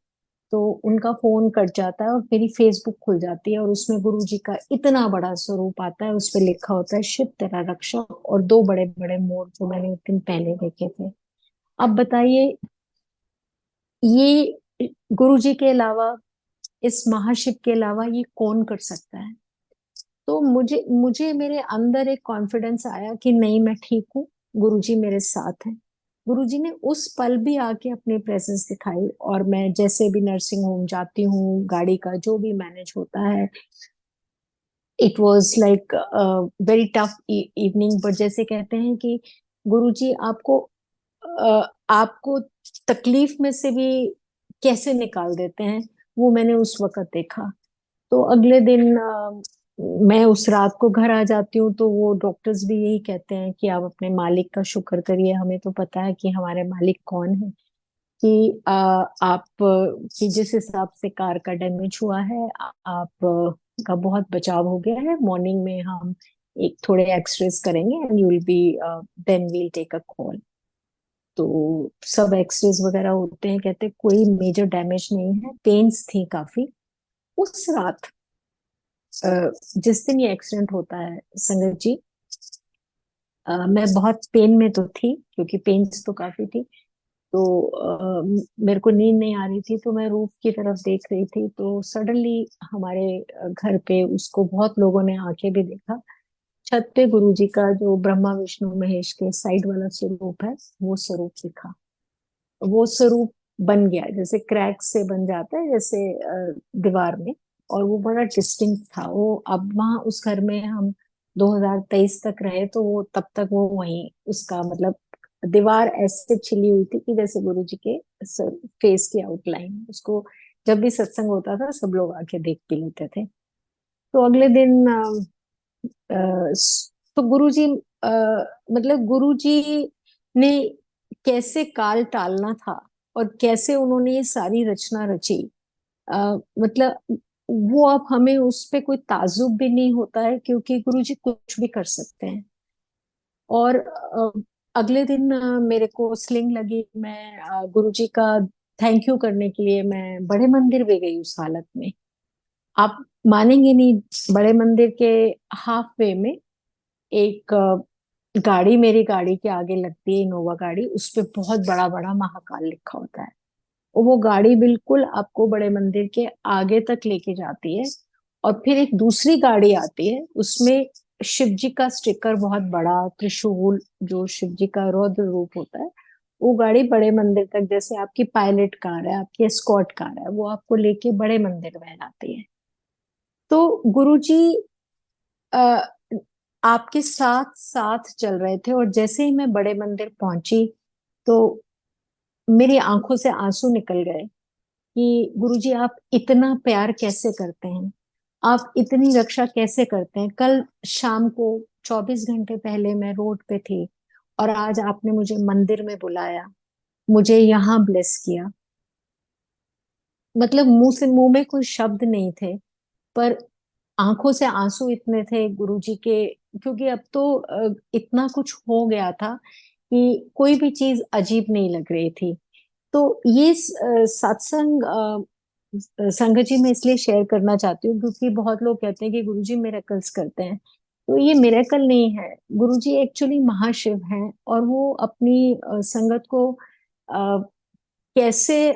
तो उनका फोन कट जाता है और मेरी फेसबुक खुल जाती है, और उसमें गुरु जी का इतना बड़ा स्वरूप आता है। उस पर लिखा होता है, शिव तेरा रक्षक, और 2 बड़े बड़े मोर जो मैंने एक दिन पहले देखे थे। अब बताइए, ये गुरु जी के अलावा, इस महाशिव के अलावा ये कौन कर सकता है। तो मुझे मुझे मेरे अंदर एक कॉन्फिडेंस आया कि नहीं, मैं ठीक हूँ, गुरुजी मेरे साथ हैं। गुरुजी ने उस पल भी आके अपनी प्रेजेंस दिखाई। और मैं जैसे भी नर्सिंग होम जाती हूँ, गाड़ी का जो भी मैनेज होता है, it was like very tough evening. But जैसे कहते हैं कि गुरुजी आपको तकलीफ में से भी कैसे निकाल देते हैं, वो मैंने उस वक्त देखा। तो अगले दिन मैं उस रात को घर आ जाती हूँ, तो वो डॉक्टर्स भी यही कहते हैं कि आप अपने मालिक का शुक्र करिए, हमें तो पता है कि हमारे मालिक कौन है, कि आप कि जिस हिसाब से कार का डैमेज हुआ है, आप का बहुत बचाव हो गया है। मॉर्निंग में हम एक थोड़े एक्सरेज करेंगे and you will be, then we'll take a call. तो सब एक्सरेज वगैरह होते हैं, कहते हैं कोई मेजर डैमेज नहीं है, पेन्स थी काफी उस रात। जिस दिन ये एक्सीडेंट होता है संगत जी, मैं बहुत पेन में तो थी, क्योंकि पेन्स तो काफी थी। तो मेरे को नींद नहीं आ रही थी, तो मैं रूफ की तरफ देख रही थी, तो सडनली हमारे घर पे उसको बहुत लोगों ने आके भी देखा। छत पे गुरुजी का जो ब्रह्मा विष्णु महेश के साइड वाला स्वरूप है, वो स्वरूप दिखा। वो स्वरूप बन गया, जैसे क्रैक से बन जाता है, जैसे दीवार में। और वो बड़ा डिस्टिंक्ट था वो। अब वहां उस घर में हम 2023 तक रहे, तो वो तब तक वो वहीं उसका मतलब दीवार ऐसे छिली हुई थी कि जैसे गुरु जी के फेस की आउटलाइन उसको। जब भी सत्संग होता था सब लोग आके देख भी लेते थे। तो अगले दिन तो गुरुजी, मतलब गुरुजी ने कैसे काल टालना था और कैसे उन्होंने ये सारी रचना रची, मतलब वो अब हमें उस पे कोई ताजुब भी नहीं होता है, क्योंकि गुरुजी कुछ भी कर सकते हैं। और अगले दिन मेरे को स्लिंग लगी। मैं गुरुजी का थैंक यू करने के लिए मैं बड़े मंदिर भी गई उस हालत में। आप मानेंगे नहीं, बड़े मंदिर के हाफ वे में एक गाड़ी मेरी गाड़ी के आगे लगती है, इनोवा गाड़ी, उस पे बहुत बड़ा बड़ा महाकाल लिखा होता है। और वो गाड़ी बिल्कुल आपको बड़े मंदिर के आगे तक लेके जाती है। और फिर एक दूसरी गाड़ी आती है, उसमें शिव जी का स्टिकर बहुत बड़ा, त्रिशूल, जो शिव जी का रौद्र रूप होता है। वो गाड़ी बड़े मंदिर तक, जैसे आपकी पायलट कार है, आपकी एस्कॉर्ट कार है, वो आपको लेके बड़े मंदिर में लाती है। तो गुरुजी अ, आपके साथ साथ चल रहे थे, और जैसे ही मैं बड़े मंदिर पहुंची, तो मेरी आंखों से आंसू निकल गए कि गुरुजी आप इतना प्यार कैसे करते हैं, आप इतनी रक्षा कैसे करते हैं। कल शाम को 24 घंटे पहले मैं रोड पे थी, और आज आपने मुझे मंदिर में बुलाया, मुझे यहाँ ब्लेस किया। मतलब मुंह में कोई शब्द नहीं थे, पर आंखों से आंसू इतने थे गुरुजी के। क्योंकि अब तो इतना कुछ हो गया था कि कोई भी चीज अजीब नहीं लग रही थी। तो ये सत्संग संगत जी मैं इसलिए शेयर करना चाहती हूँ, क्योंकि बहुत लोग कहते हैं कि गुरुजी मिरेकल्स करते हैं। तो ये मिरेकल नहीं है, गुरुजी एक्चुअली महाशिव हैं, और वो अपनी संगत को कैसे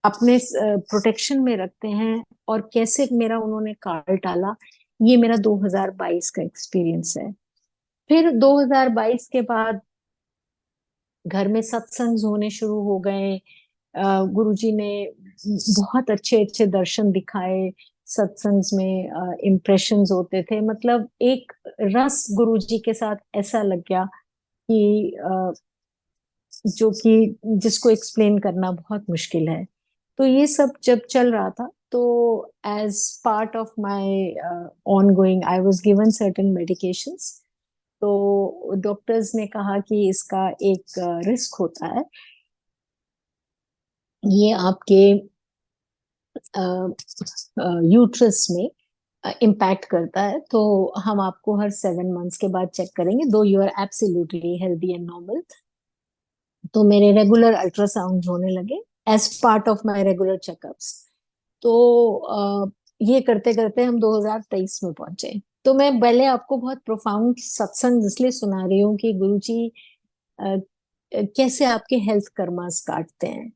अपने प्रोटेक्शन में रखते हैं, और कैसे मेरा उन्होंने कार्ड डाला, ये मेरा 2022 का एक्सपीरियंस है। फिर 2022 के बाद घर में सत्संग होने शुरू हो गए। गुरुजी ने बहुत अच्छे अच्छे दर्शन दिखाए। सत्संग्स में इम्प्रेशंस होते थे, मतलब एक रस गुरुजी के साथ ऐसा लग गया कि जो कि जिसको एक्सप्लेन करना बहुत मुश्किल है। तो ये सब जब चल रहा था, तो as part of my ongoing I was given certain medications. तो डॉक्टर्स ने कहा कि इसका एक रिस्क होता है, ये आपके यूट्रस में इम्पैक्ट करता है। तो हम आपको हर 7 मंथ्स के बाद चेक करेंगे, though you are absolutely healthy and normal. तो मेरे रेगुलर अल्ट्रासाउंड होने लगे as part of my regular checkups. तो ये करते करते हम 2023 में पहुंचे। तो मैं पहले आपको बहुत प्रोफाउंड सत्संग इसलिए सुना रही हूँ कि गुरुजी कैसे आपके हेल्थ कर्मास काटते हैं,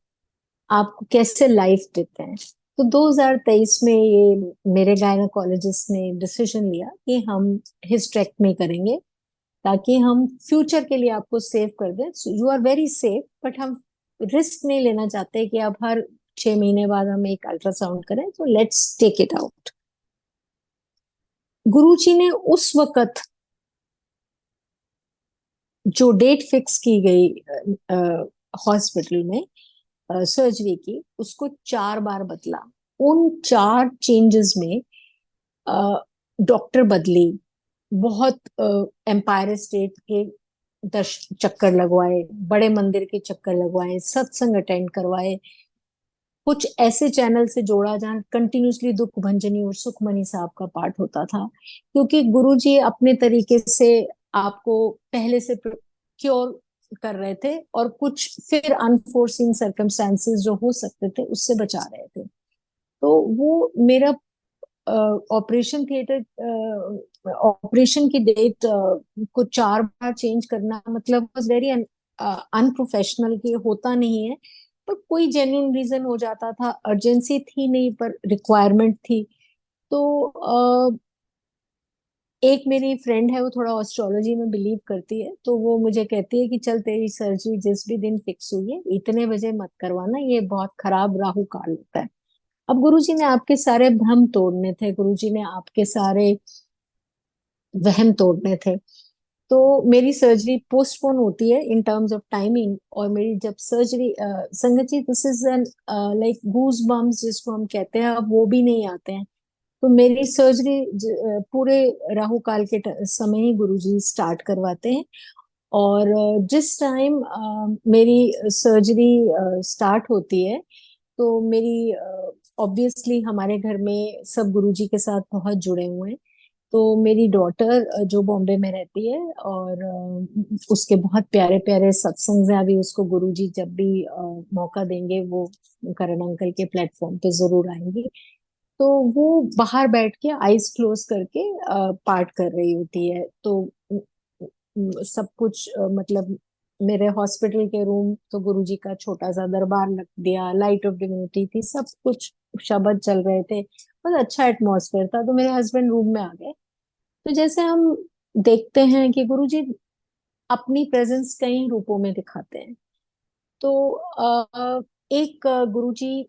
आपको कैसे लाइफ देते हैं। तो 2023 में ये मेरे गायनोकोलॉजिस्ट ने डिसीजन लिया कि हम हिस्टेरेक्टमी करेंगे, ताकि हम फ्यूचर के लिए आपको सेव कर दें। You are very safe, but हम रिस्क नहीं लेना चाहते कि अब हर 6 महीने बाद हम एक अल्ट्रासाउंड करें, तो लेट्स टेक इट आउट। गुरुजी ने उस वक्त जो डेट फिक्स की गई हॉस्पिटल में सर्जरी की, उसको 4 बार बदला। उन 4 चेंजेस में डॉक्टर बदली, बहुत एम्पायर स्टेट के 10 चक्कर लगवाए, बड़े मंदिर के चक्कर लगवाए, सत्संग अटेंड करवाए, कुछ ऐसे चैनल से जोड़ा जहाँ कंटिन्यूसली दुख भंजनी और सुखमनी साहब का पाठ होता था, क्योंकि गुरुजी अपने तरीके से आपको पहले से क्योर कर रहे थे और कुछ फिर अनफोर्सिन सर्कमस्टांसेस जो हो सकते थे उससे बचा रहे थे। तो वो मेरा ऑपरेशन थिएटर ऑपरेशन की डेट को 4 बार चेंज करना मतलब वॉज वेरी अनप्रोफेशनल, कि होता नहीं है, पर कोई जेन्युइन रीजन हो जाता था, अर्जेंसी थी नहीं पर रिक्वायरमेंट थी। तो एक मेरी फ्रेंड है, वो थोड़ा एस्ट्रोलॉजी में बिलीव करती है, तो वो मुझे कहती है कि चल तेरी सर्जरी जिस भी दिन फिक्स हुई है इतने बजे मत करवाना, ये बहुत खराब राहु काल होता है। अब गुरुजी ने आपके सारे भ्रम तोड़ने थे, गुरुजी ने आपके सारे वहम तोड़ने थे। तो मेरी सर्जरी पोस्टपोन होती है इन टर्म्स ऑफ टाइमिंग, और मेरी जब surgery Sangat ji, this is an like goosebumps जिसको हम कहते हैं, अब वो भी नहीं आते हैं। तो मेरी सर्जरी पूरे राहु काल के समय ही गुरुजी स्टार्ट करवाते हैं। और जिस टाइम मेरी सर्जरी स्टार्ट होती है, तो मेरी ऑब्वियसली हमारे घर में सब गुरुजी के साथ बहुत जुड़े हुए हैं। तो मेरी डॉटर जो बॉम्बे में रहती है, और उसके बहुत प्यारे प्यारे सत्संग हैं, अभी उसको गुरुजी जब भी मौका देंगे वो करण अंकल के प्लेटफॉर्म पे जरूर आएंगी। तो वो बाहर बैठ के आईज क्लोज करके पाठ कर रही होती है। तो सब कुछ मतलब मेरे हॉस्पिटल के रूम, तो गुरुजी का छोटा सा दरबार लग दिया, लाइट ऑफ डिविनिटी थी, सब कुछ शब्द चल रहे थे, बहुत अच्छा एटमॉस्फेयर था। तो मेरे हस्बैंड रूम में आ गए। तो जैसे हम देखते हैं कि गुरुजी अपनी प्रेजेंस कई रूपों में दिखाते हैं, तो एक गुरुजी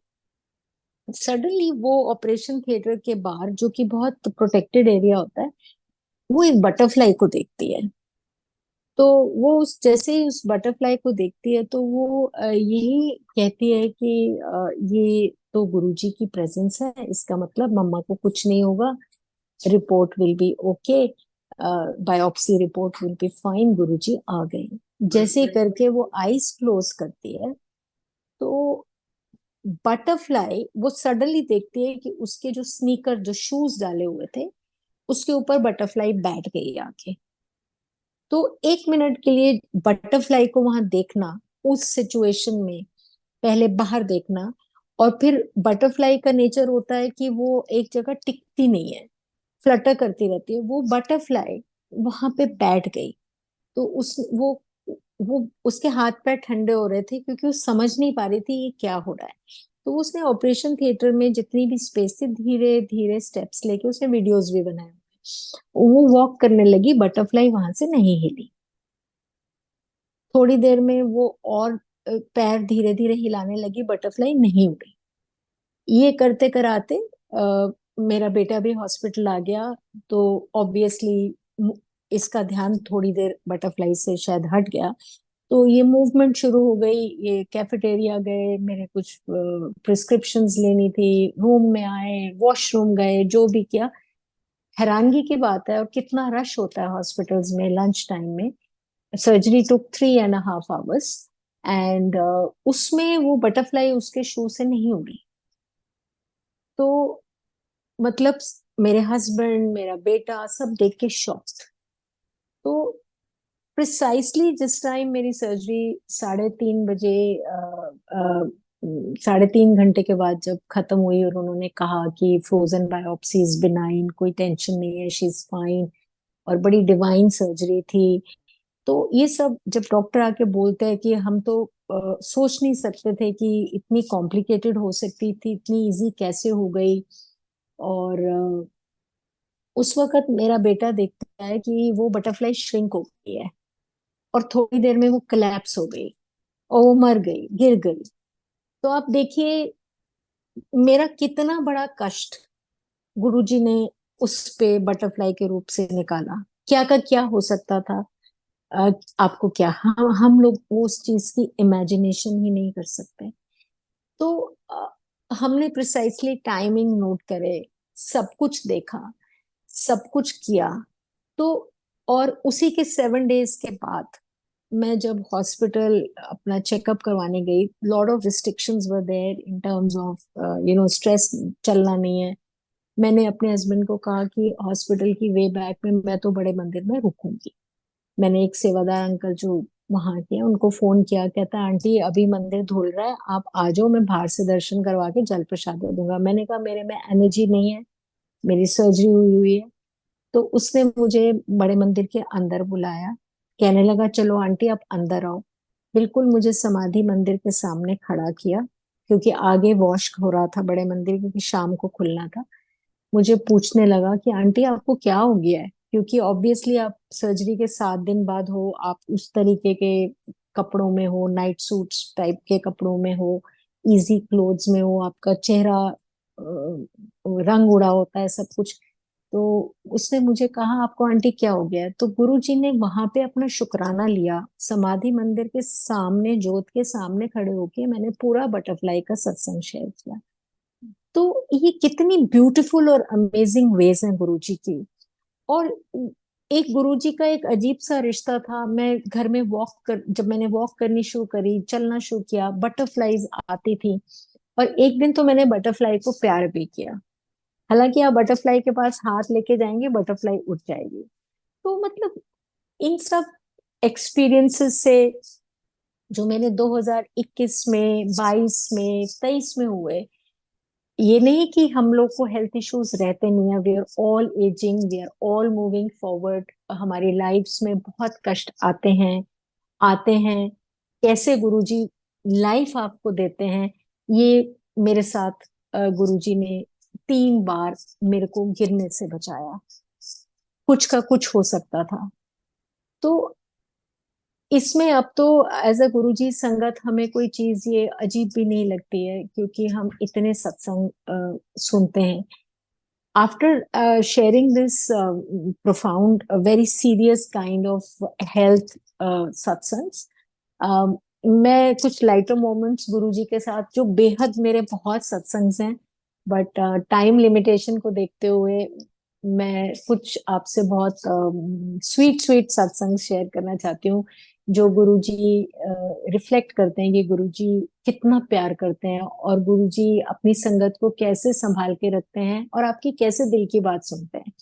सडनली वो ऑपरेशन थिएटर के बाहर, जो कि बहुत प्रोटेक्टेड एरिया होता है, वो एक बटरफ्लाई को देखती है। तो वो उस जैसे ही उस बटरफ्लाई को देखती है, तो वो यही कहती है कि ये तो गुरुजी की प्रेजेंस है, इसका मतलब मम्मा को कुछ नहीं होगा, report will be okay, biopsy report will be fine, Guruji आ गए। जैसे करके वो आईज क्लोज करती है, तो बटरफ्लाई वो सडनली देखती है कि उसके जो स्नीकर, जो शूज डाले हुए थे, उसके ऊपर बटरफ्लाई बैठ गई आके। तो 1 मिनट के लिए बटरफ्लाई को वहां देखना, उस सिचुएशन में पहले बाहर देखना, और फिर बटरफ्लाई का नेचर होता है कि वो एक जगह टिकती नहीं है, फ्लटर करती रहती है, वो बटरफ्लाई वहां पे बैठ गई। तो उस वो उसके हाथ पैर ठंडे हो रहे थे, क्योंकि वो समझ नहीं पा रही थी ये क्या हो रहा है। तो उसने ऑपरेशन थिएटर में जितनी भी स्पेस थी, धीरे धीरे स्टेप्स लेके उसने वीडियोस भी बनाए। वो वॉक करने लगी, बटरफ्लाई वहां से नहीं हिली। थोड़ी देर में वो और पैर धीरे धीरे हिलाने लगी, बटरफ्लाई नहीं उड़ी। ये करते कराते मेरा बेटा भी हॉस्पिटल आ गया। तो ऑब्वियसली इसका ध्यान थोड़ी देर बटरफ्लाई से शायद हट गया। तो ये मूवमेंट शुरू हो गई, ये कैफेटेरिया गए, मेरे कुछ प्रिस्क्रिप्शंस लेनी थी, रूम में आए, वॉशरूम गए, जो भी किया। हैरानगी की बात है, और कितना रश होता है हॉस्पिटल्स में लंच टाइम में। सर्जरी टुक 3.5 hours, एंड उसमें वो बटरफ्लाई उसके शू से नहीं उड़ी। तो मतलब मेरे हस्बैंड, मेरा बेटा, सब देख के शॉक। तो प्रिसाइसली जिस टाइम मेरी सर्जरी 3:30 बजे, 3.5 घंटे के बाद जब खत्म हुई, और उन्होंने कहा कि फ्रोजन बायोप्सी इज बिनाइन, कोई टेंशन नहीं है, शी इज फाइन, और बड़ी डिवाइन सर्जरी थी। तो ये सब जब डॉक्टर आके बोलते हैं कि हम तो सोच नहीं सकते थे कि इतनी कॉम्प्लिकेटेड हो सकती थी, इतनी इजी कैसे हो गई। और उस वक्त मेरा बेटा देखता है कि वो बटरफ्लाई श्रिंक हो गई है, और थोड़ी देर में वो कोलैप्स हो गई, और वो मर गई, गिर गई। तो आप देखिए मेरा कितना बड़ा कष्ट गुरुजी ने उस पे बटरफ्लाई के रूप से निकाला। क्या का क्या हो सकता था। आपको क्या, हम लोग उस चीज की इमेजिनेशन ही नहीं कर सकते। तो हमने प्रिसाइसली टाइमिंग नोट करे, सब कुछ देखा, सब कुछ किया। तो और उसी के 7 डेज के बाद मैं जब हॉस्पिटल अपना चेकअप करवाने गई, lot of restrictions were there in terms of stress, चलना नहीं है। मैंने अपने हस्बैंड को कहा कि हॉस्पिटल की वे बैक में मैं तो बड़े मंदिर में रुकूंगी। मैंने एक सेवादार अंकल जो वहां के हैं उनको फोन किया, कहता आंटी अभी मंदिर धुल रहा है, आप आ जाओ, मैं बाहर से दर्शन करवा के जल प्रसाद दे दूंगा। मैंने कहा मेरे में एनर्जी नहीं है, मेरी सर्जरी हुई हुई है। तो उसने मुझे बड़े मंदिर के अंदर बुलाया, कहने लगा चलो आंटी आप अंदर आओ। बिल्कुल मुझे समाधि मंदिर के सामने खड़ा किया, क्योंकि आगे वॉश हो रहा था बड़े मंदिर, क्योंकि शाम को खुलना था। मुझे पूछने लगा कि आंटी आपको क्या हो गया है, क्योंकि ऑब्वियसली आप सर्जरी के 7 दिन बाद हो, आप उस तरीके के कपड़ों में हो, नाइट सूट्स टाइप के कपड़ों में हो, इजी क्लोथ्स में हो, आपका चेहरा रंग उड़ा होता है सब कुछ। तो उसने मुझे कहा आपको आंटी क्या हो गया है? तो गुरु जी ने वहां पे अपना शुक्राना लिया, समाधि मंदिर के सामने जोत के सामने खड़े होके मैंने पूरा बटरफ्लाई का सत्संग शेयर किया। तो ये कितनी ब्यूटीफुल और अमेजिंग वेज हैं गुरुजी की। और एक गुरुजी का एक अजीब सा रिश्ता था। मैं घर में जब मैंने वॉक करनी शुरू करी, चलना शुरू किया, बटरफ्लाईज आती थी। और एक दिन तो मैंने बटरफ्लाई को प्यार भी किया। हालांकि आप बटरफ्लाई के पास हाथ लेके जाएंगे, बटरफ्लाई उड़ जाएगी। तो मतलब इन सब एक्सपीरियंसेस से जो मैंने 2021 में, 22 में, 23 में हुए, ये नहीं कि हम लोग को हेल्थ इश्यूज रहते नहीं है, we are all ageing, we are all moving forward, हमारी लाइफ्स में बहुत कष्ट आते हैं। कैसे गुरुजी लाइफ आपको देते हैं, ये मेरे साथ गुरुजी ने 3 बार मेरे को गिरने से बचाया। कुछ का कुछ हो सकता था। तो इसमें अब तो एज अ गुरुजी संगत हमें कोई चीज ये अजीब भी नहीं लगती है, क्योंकि हम इतने सत्संग सुनते हैं। After sharing this profound, very serious kind of health satsangs, मैं कुछ लाइटर मोमेंट्स गुरुजी के साथ, जो बेहद मेरे बहुत सत्संग्स हैं, बट टाइम लिमिटेशन को देखते हुए मैं कुछ आपसे बहुत स्वीट स्वीट सत्संग शेयर करना चाहती हूँ, जो गुरुजी रिफ्लेक्ट करते हैं कि गुरुजी कितना प्यार करते हैं, और गुरुजी अपनी संगत को कैसे संभाल के रखते हैं, और आपकी कैसे दिल की बात सुनते हैं।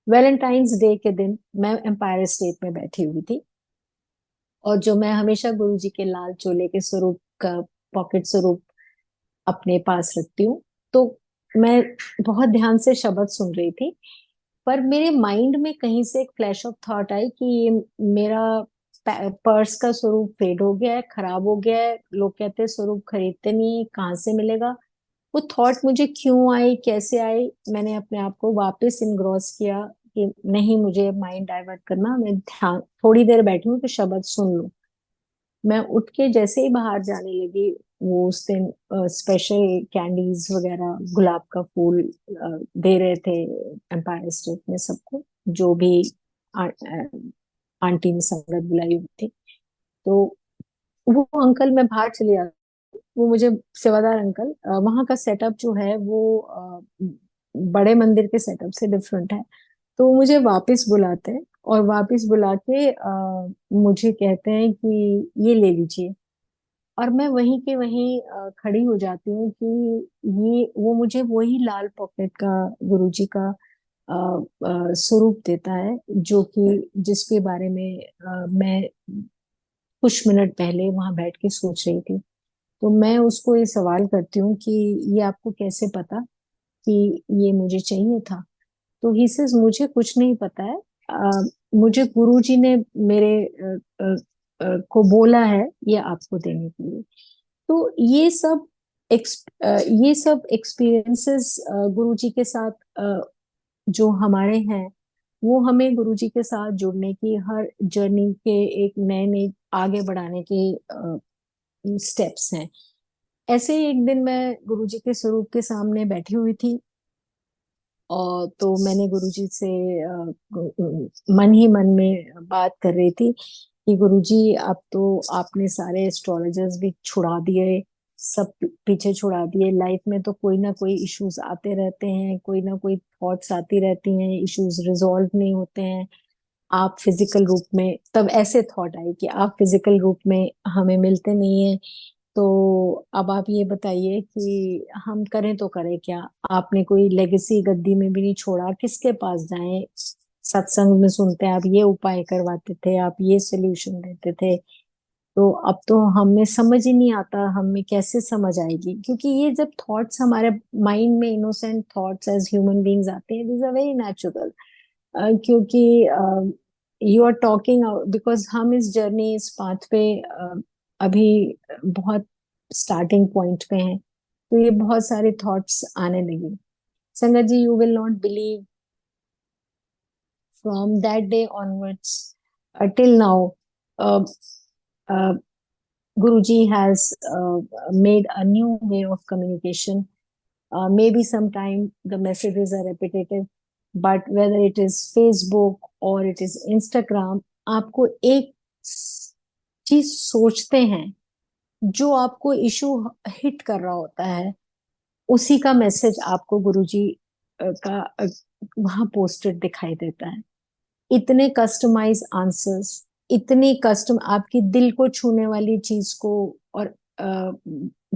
वैलेंटाइंस डे के दिन मैं एम्पायर स्टेट में बैठी हुई थी, और जो मैं हमेशा गुरुजी के लाल चोले के स्वरूप का पॉकेट स्वरूप अपने पास रखती हूँ, तो मैं बहुत ध्यान से शब्द सुन रही थी। पर मेरे माइंड में कहीं से एक फ्लैश ऑफ थॉट आई कि ये मेरा पर्स का स्वरूप फेड हो गया है, खराब हो गया है, लोग कहते हैं स्वरूप खरीदते नहीं है, कहाँ से मिलेगा। वो थॉट मुझे क्यों आई, कैसे आई, मैंने अपने आप को वापस इनग्रॉस किया कि नहीं, मुझे माइंड डाइवर्ट करना, मैं ध्यान थोड़ी देर बैठी हूँ तो शब्द सुन लूं। मैं उठ के जैसे ही बाहर जाने लगी, वो उस दिन स्पेशल कैंडीज वगैरह, गुलाब का फूल दे रहे थे एम्पायर स्टेट में सबको, जो भी आंटी ने संगत बुलाई हुई थी। तो वो अंकल, मैं बाहर चली आ, वो मुझे, सेवादार अंकल, वहाँ का सेटअप जो है वो बड़े मंदिर के सेटअप से डिफरेंट है। तो वो मुझे वापस बुलाते हैं, और वापस बुला के मुझे कहते हैं कि ये ले लीजिए। और मैं वहीं के वहीं खड़ी हो जाती हूँ कि ये, वो मुझे वही लाल पॉकेट का गुरुजी का स्वरूप देता है, जो कि जिसके बारे में मैं कुछ मिनट पहले वहां बैठ के सोच रही थी। तो मैं उसको ये सवाल करती हूँ कि ये आपको कैसे पता कि ये मुझे चाहिए था? तो ही सेज मुझे कुछ नहीं पता है, मुझे गुरुजी ने मेरे को बोला है ये आपको देने के लिए। तो ये सब एक्सपीरियंसेस गुरुजी के साथ जो हमारे हैं, वो हमें गुरुजी के साथ जुड़ने की, हर जर्नी के एक नए नए आगे बढ़ाने के स्टेप्स हैं। ऐसे ही एक दिन मैं गुरुजी के स्वरूप के सामने बैठी हुई थी, और तो मैंने गुरुजी से मन ही मन में बात कर रही थी कि गुरुजी अब तो आपने सारे एस्ट्रोलॉजर्स भी छुड़ा दिए, सब पीछे छुड़ा दिए। लाइफ में तो कोई ना कोई इश्यूज आते रहते हैं, कोई ना कोई थॉट्स आती रहती हैं, इश्यूज रिजॉल्व नहीं होते हैं। आप फिजिकल रूप में, तब ऐसे थॉट आई कि आप फिजिकल रूप में हमें मिलते नहीं है। तो अब आप ये बताइए कि हम करें तो करें क्या। आपने कोई लेगेसी गद्दी में भी नहीं छोड़ा, किसके पास जाएं। सत्संग में सुनते हैं आप ये उपाय करवाते थे, आप ये सोल्यूशन देते थे। तो अब तो हमें समझ ही नहीं आता, हमें कैसे समझ आएगी, क्योंकि ये जब थॉट्स हमारे माइंड में, innocent thoughts as human beings आते हैं, दिस आर वेरी नेचुरल। क्योंकि यू आर टॉकिंग, बिकॉज हम इस जर्नी, इस पाथ पे अभी बहुत स्टार्टिंग पॉइंट पे हैं। तो ये बहुत सारे थॉट्स आने लगे। Sangat ji, you will not believe, from that day onwards till now, Guruji has made a new way of communication. Maybe sometime the messages are repetitive, but whether it is Facebook or it is Instagram, आपको एक चीज सोचते हैं, जो आपको issue hit कर रहा होता है, उसी का मैसेज आपको गुरुजी का वहां पोस्टेड दिखाई देता है। इतने कस्टमाइज आंसर्स, इतनी कस्टम, आपकी दिल को छूने वाली चीज को, और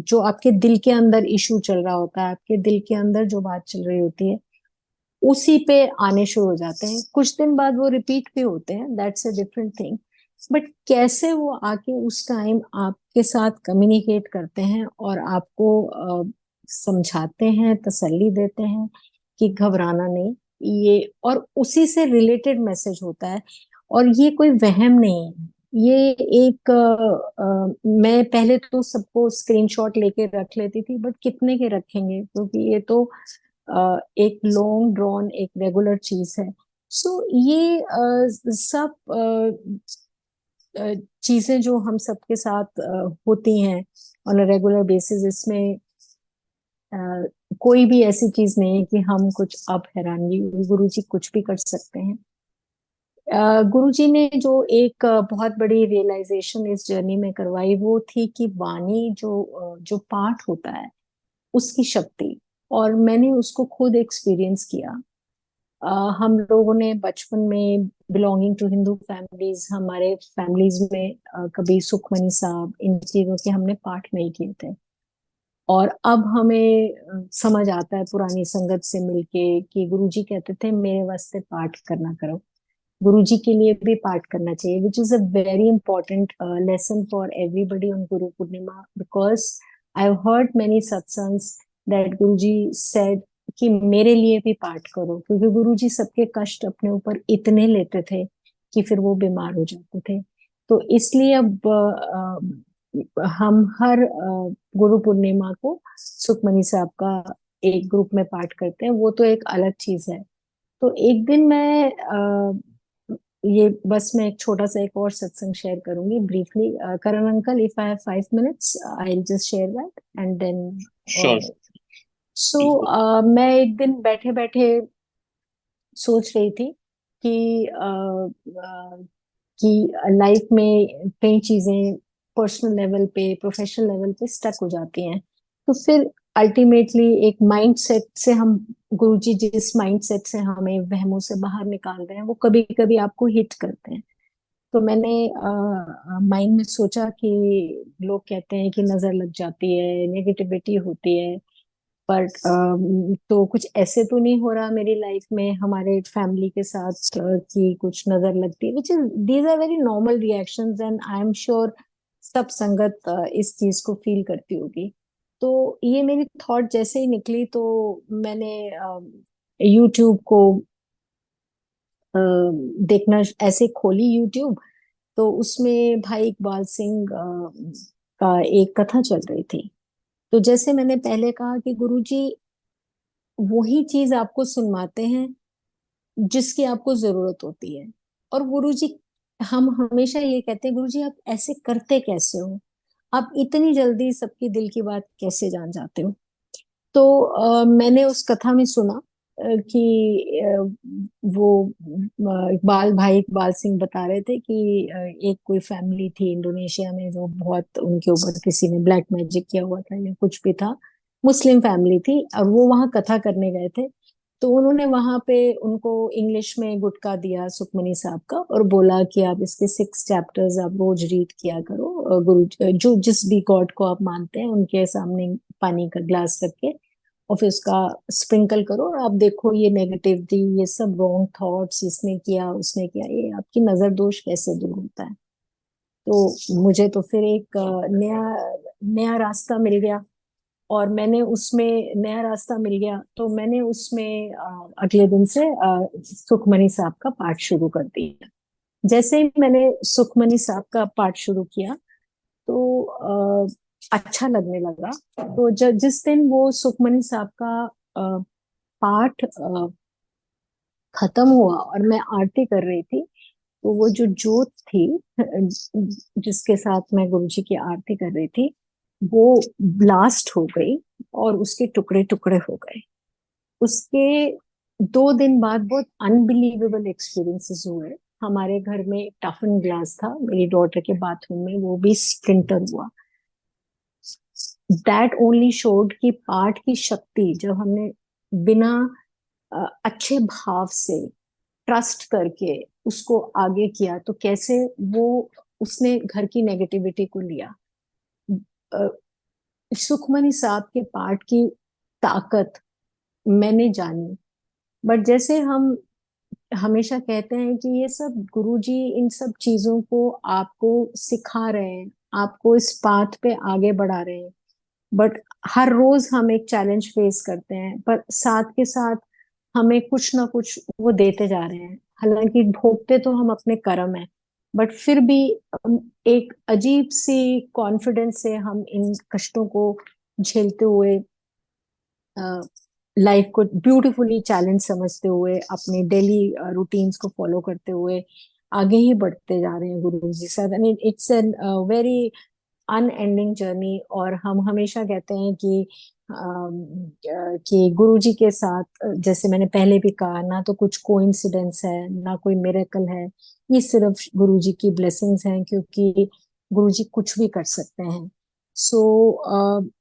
जो आपके दिल के अंदर इशू चल रहा होता है, आपके दिल के अंदर जो बात चल रही होती है, उसी पे आने शुरू हो जाते हैं। कुछ दिन बाद वो रिपीट भी होते हैं, that's a different thing. But कैसे वो आके उस टाइम आपके साथ कम्युनिकेट करते हैं और आपको समझाते हैं, तसल्ली देते हैं कि घबराना नहीं, ये, और उसी से रिलेटेड मैसेज होता है। और ये कोई वहम नहीं है, ये एक मैं पहले तो सबको स्क्रीनशॉट लेके रख लेती थी, बट कितने के रखेंगे, क्योंकि ये तो एक लॉन्ग ड्रॉन, एक रेगुलर चीज है। सो ये सब चीजें जो हम सबके साथ होती हैं ऑन अ रेगुलर बेसिस, इसमें अ, कोई भी ऐसी चीज नहीं है कि हम कुछ अब हैरानगी, गुरु जी कुछ भी कर सकते हैं। गुरु जी ने जो एक बहुत बड़ी रियलाइजेशन इस जर्नी में करवाई, वो थी कि वाणी जो पाठ होता है, उसकी शक्ति। और मैंने उसको खुद एक्सपीरियंस किया। हम लोगों ने बचपन में, बिलोंगिंग टू हिंदू फैमिलीज, हमारे फैमिलीज में कभी सुखमनी साहब, इन चीजों के हमने पाठ नहीं किए थे। और अब हमें समझ आता है पुरानी संगत से मिलके कि गुरुजी कहते थे मेरे वास्ते पाठ करना करो, गुरुजी के लिए भी पाठ करना चाहिए, which is a very important lesson for everybody on Guru Purnima. Because I have heard many satsangs that Guruji said कि मेरे लिए भी पाठ करो, क्योंकि गुरुजी सबके कष्ट अपने ऊपर इतने लेते थे कि फिर वो बीमार हो जाते थे। तो इसलिए अब हम हर गुरु पूर्णिमा को सुखमनी साहब का एक ग्रुप में पाठ करते हैं, वो तो एक अलग चीज है। तो एक दिन मैं ये बस मैं एक छोटा सा एक और सत्संग शेयर करूंगी briefly. Karan uncle, if I have 5 minutes, I will just share that and then. Sure. So बिल्कुल। मैं एक दिन बैठे बैठे सोच रही थी कि कि लाइफ में कई चीजें पर्सनल लेवल पे, प्रोफेशनल लेवल पे स्टक हो जाती हैं। तो फिर अल्टीमेटली एक माइंड सेट से हम, गुरुजी जिस माइंड सेट से हमें वहमों से बाहर निकाल रहे हैं, वो कभी कभी आपको हिट करते हैं। तो मैंने माइंड में सोचा कि लोग कहते हैं कि नजर लग जाती है, नेगेटिविटी होती है, पर तो कुछ ऐसे तो नहीं हो रहा मेरी लाइफ में, हमारे फैमिली के साथ कि कुछ नजर लगती है, which is, these are very normal reactions, and I am sure सब संगत इस चीज को फील करती होगी। तो ये मेरी थॉट जैसे ही निकली, तो मैंने यूट्यूब को देखना ऐसे खोली, यूट्यूब। तो उसमें भाई इकबाल सिंह का एक कथा चल रही थी। तो जैसे मैंने पहले कहा कि गुरुजी वही चीज आपको सुनवाते हैं जिसकी आपको जरूरत होती है। और गुरुजी, हम हमेशा ये कहते हैं, गुरुजी आप ऐसे करते कैसे हो, आप इतनी जल्दी सबकी दिल की बात कैसे जान जाते हो। तो मैंने उस कथा में सुना कि वो इकबाल भाई इकबाल सिंह बता रहे थे कि एक कोई फैमिली थी इंडोनेशिया में जो बहुत उनके ऊपर किसी ने ब्लैक मैजिक किया हुआ था या कुछ भी था। मुस्लिम फैमिली थी और वो वहां कथा करने गए थे। तो उन्होंने वहां पे उनको इंग्लिश में गुटखा दिया सुखमनी साहब का और बोला कि आप इसके 6 चैप्टर्स आप रोज रीड किया करो। गुरु जो जिस भी गॉड को आप मानते हैं उनके सामने पानी का ग्लास रख के और फिर उसका स्प्रिंकल करो और आप देखो ये नेगेटिविटी ये सब रॉन्ग थॉट्स इसने किया उसने किया ये आपकी नजर दोष कैसे दूर होता है। तो मुझे तो फिर एक नया नया रास्ता मिल गया। और मैंने उसमें नया रास्ता मिल गया तो मैंने उसमें अगले दिन से सुखमनी साहब का पाठ शुरू कर दिया। जैसे ही मैंने सुखमनी साहब का पाठ शुरू किया तो अच्छा लगने लगा। तो जिस दिन वो सुखमनी साहब का पाठ खत्म हुआ और मैं आरती कर रही थी तो वो जो जोत थी जिसके साथ मैं गुरुजी की आरती कर रही थी वो ब्लास्ट हो गई और उसके टुकड़े टुकड़े हो गए। उसके 2 दिन बाद बहुत अनबिलीवेबल एक्सपीरियंसेस हुए। हमारे घर में टफन ग्लास था मेरी डॉटर के बाथरूम में वो भी स्प्लिंटर हुआ। दैट ओनली शोड कि पाठ की शक्ति जब हमने बिना अच्छे भाव से ट्रस्ट करके उसको आगे किया तो कैसे वो उसने घर की नेगेटिविटी को लिया। अ, सुखमनी साहब के पाठ की ताकत मैंने जानी। बट जैसे हम हमेशा कहते हैं कि ये सब गुरुजी इन सब चीजों को आपको सिखा रहे हैं आपको इस पाथ पे आगे बढ़ा रहे हैं। बट हर रोज हम एक चैलेंज फेस करते हैं पर साथ के साथ हमें कुछ ना कुछ वो देते जा रहे हैं। हालांकि भोगते तो हम अपने कर्म है बट फिर भी एक अजीब सी कॉन्फिडेंस से हम इन कष्टों को झेलते हुए लाइफ को ब्यूटीफुली चैलेंज समझते हुए अपने डेली रूटीन्स को फॉलो करते हुए आगे ही बढ़ते जा रहे हैं गुरु जी साथ। I mean it's an very unending journey. और हम हमेशा कहते हैं कि गुरु जी के साथ जैसे मैंने पहले भी कहा ना तो कुछ कोइंसिडेंस है ना कोई मिरेकल है। ये सिर्फ गुरु जी की ब्लेसिंग्स हैं क्योंकि गुरु जी कुछ भी कर सकते हैं। सो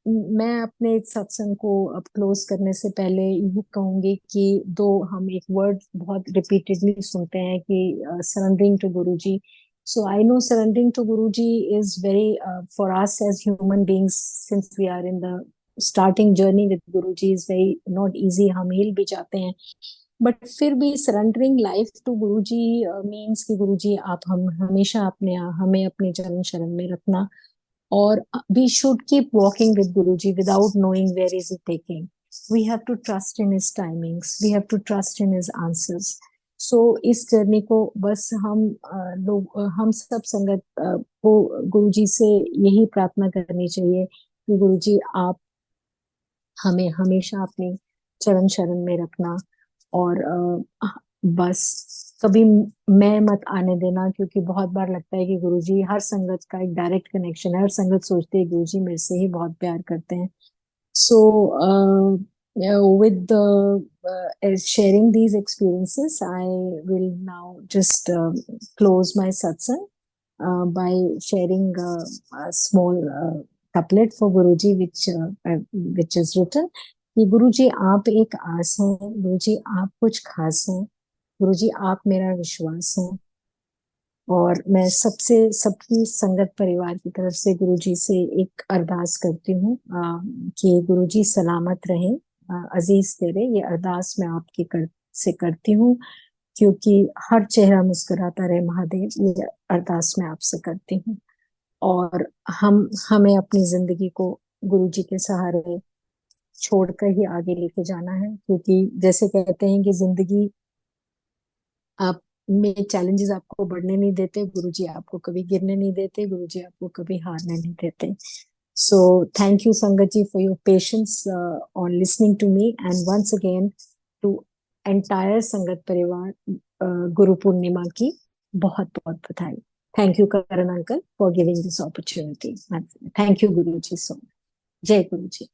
मैं अपने इस सत्संग को अब क्लोज करने से पहले ये कहूंगी कि दो हम एक वर्ड बहुत रिपीटेडली सुनते हैं कि surrendering to Guru ji. So I know surrendering to Guruji is very for us as human beings since we are in the starting journey with Guruji is very not easy। हम हिल भी जाते हैं but फिर भी surrendering life to Guruji means कि गुरुजी आप हम हमेशा अपने हमें अपने चरण शरण में रखना। और we should keep walking with Guruji without knowing where is he taking। We have to trust in his timings, we have to trust in his answers। सो इस जर्नी को बस हम लोग हम सब संगत को गुरुजी से यही प्रार्थना करनी चाहिए कि गुरुजी आप हमें हमेशा अपने चरण शरण में रखना। और बस कभी मैं मत आने देना क्योंकि बहुत बार लगता है कि गुरुजी हर संगत का एक डायरेक्ट कनेक्शन है हर संगत सोचते हैं गुरुजी मेरे से ही बहुत प्यार करते हैं। So, with sharing these experiences, I will now just close my satsang by sharing a small couplet for Guruji, which is written कि गुरुजी आप एक आस हैं गुरुजी आप कुछ खास हैं गुरुजी आप मेरा विश्वास हैं। और मैं सबसे सबकी संगत परिवार की तरफ से गुरुजी से एक अरदास करती हूँ कि गुरुजी सलामत रहे। अजीज तेरे ये अरदास मैं आपकी से करती हूँ क्योंकि हर चेहरा मुस्कुराता रहे महादेव ये अरदास मैं आपसे करती हूँ। और हम हमें अपनी जिंदगी को गुरुजी के सहारे छोड़कर ही आगे लेके जाना है क्योंकि जैसे कहते हैं कि जिंदगी आप में चैलेंजेस आपको बढ़ने नहीं देते गुरुजी आपको कभी गिरने नहीं देते गुरुजी आपको कभी हारने नहीं देते। सो thank you Sangat ji for your patience on listening to me and once again to entire Sangat परिवार गुरु पूर्णिमा की बहुत बहुत बधाई। Thank you Karan uncle for giving this opportunity. Thank you Guru ji so much. जय गुरु जी।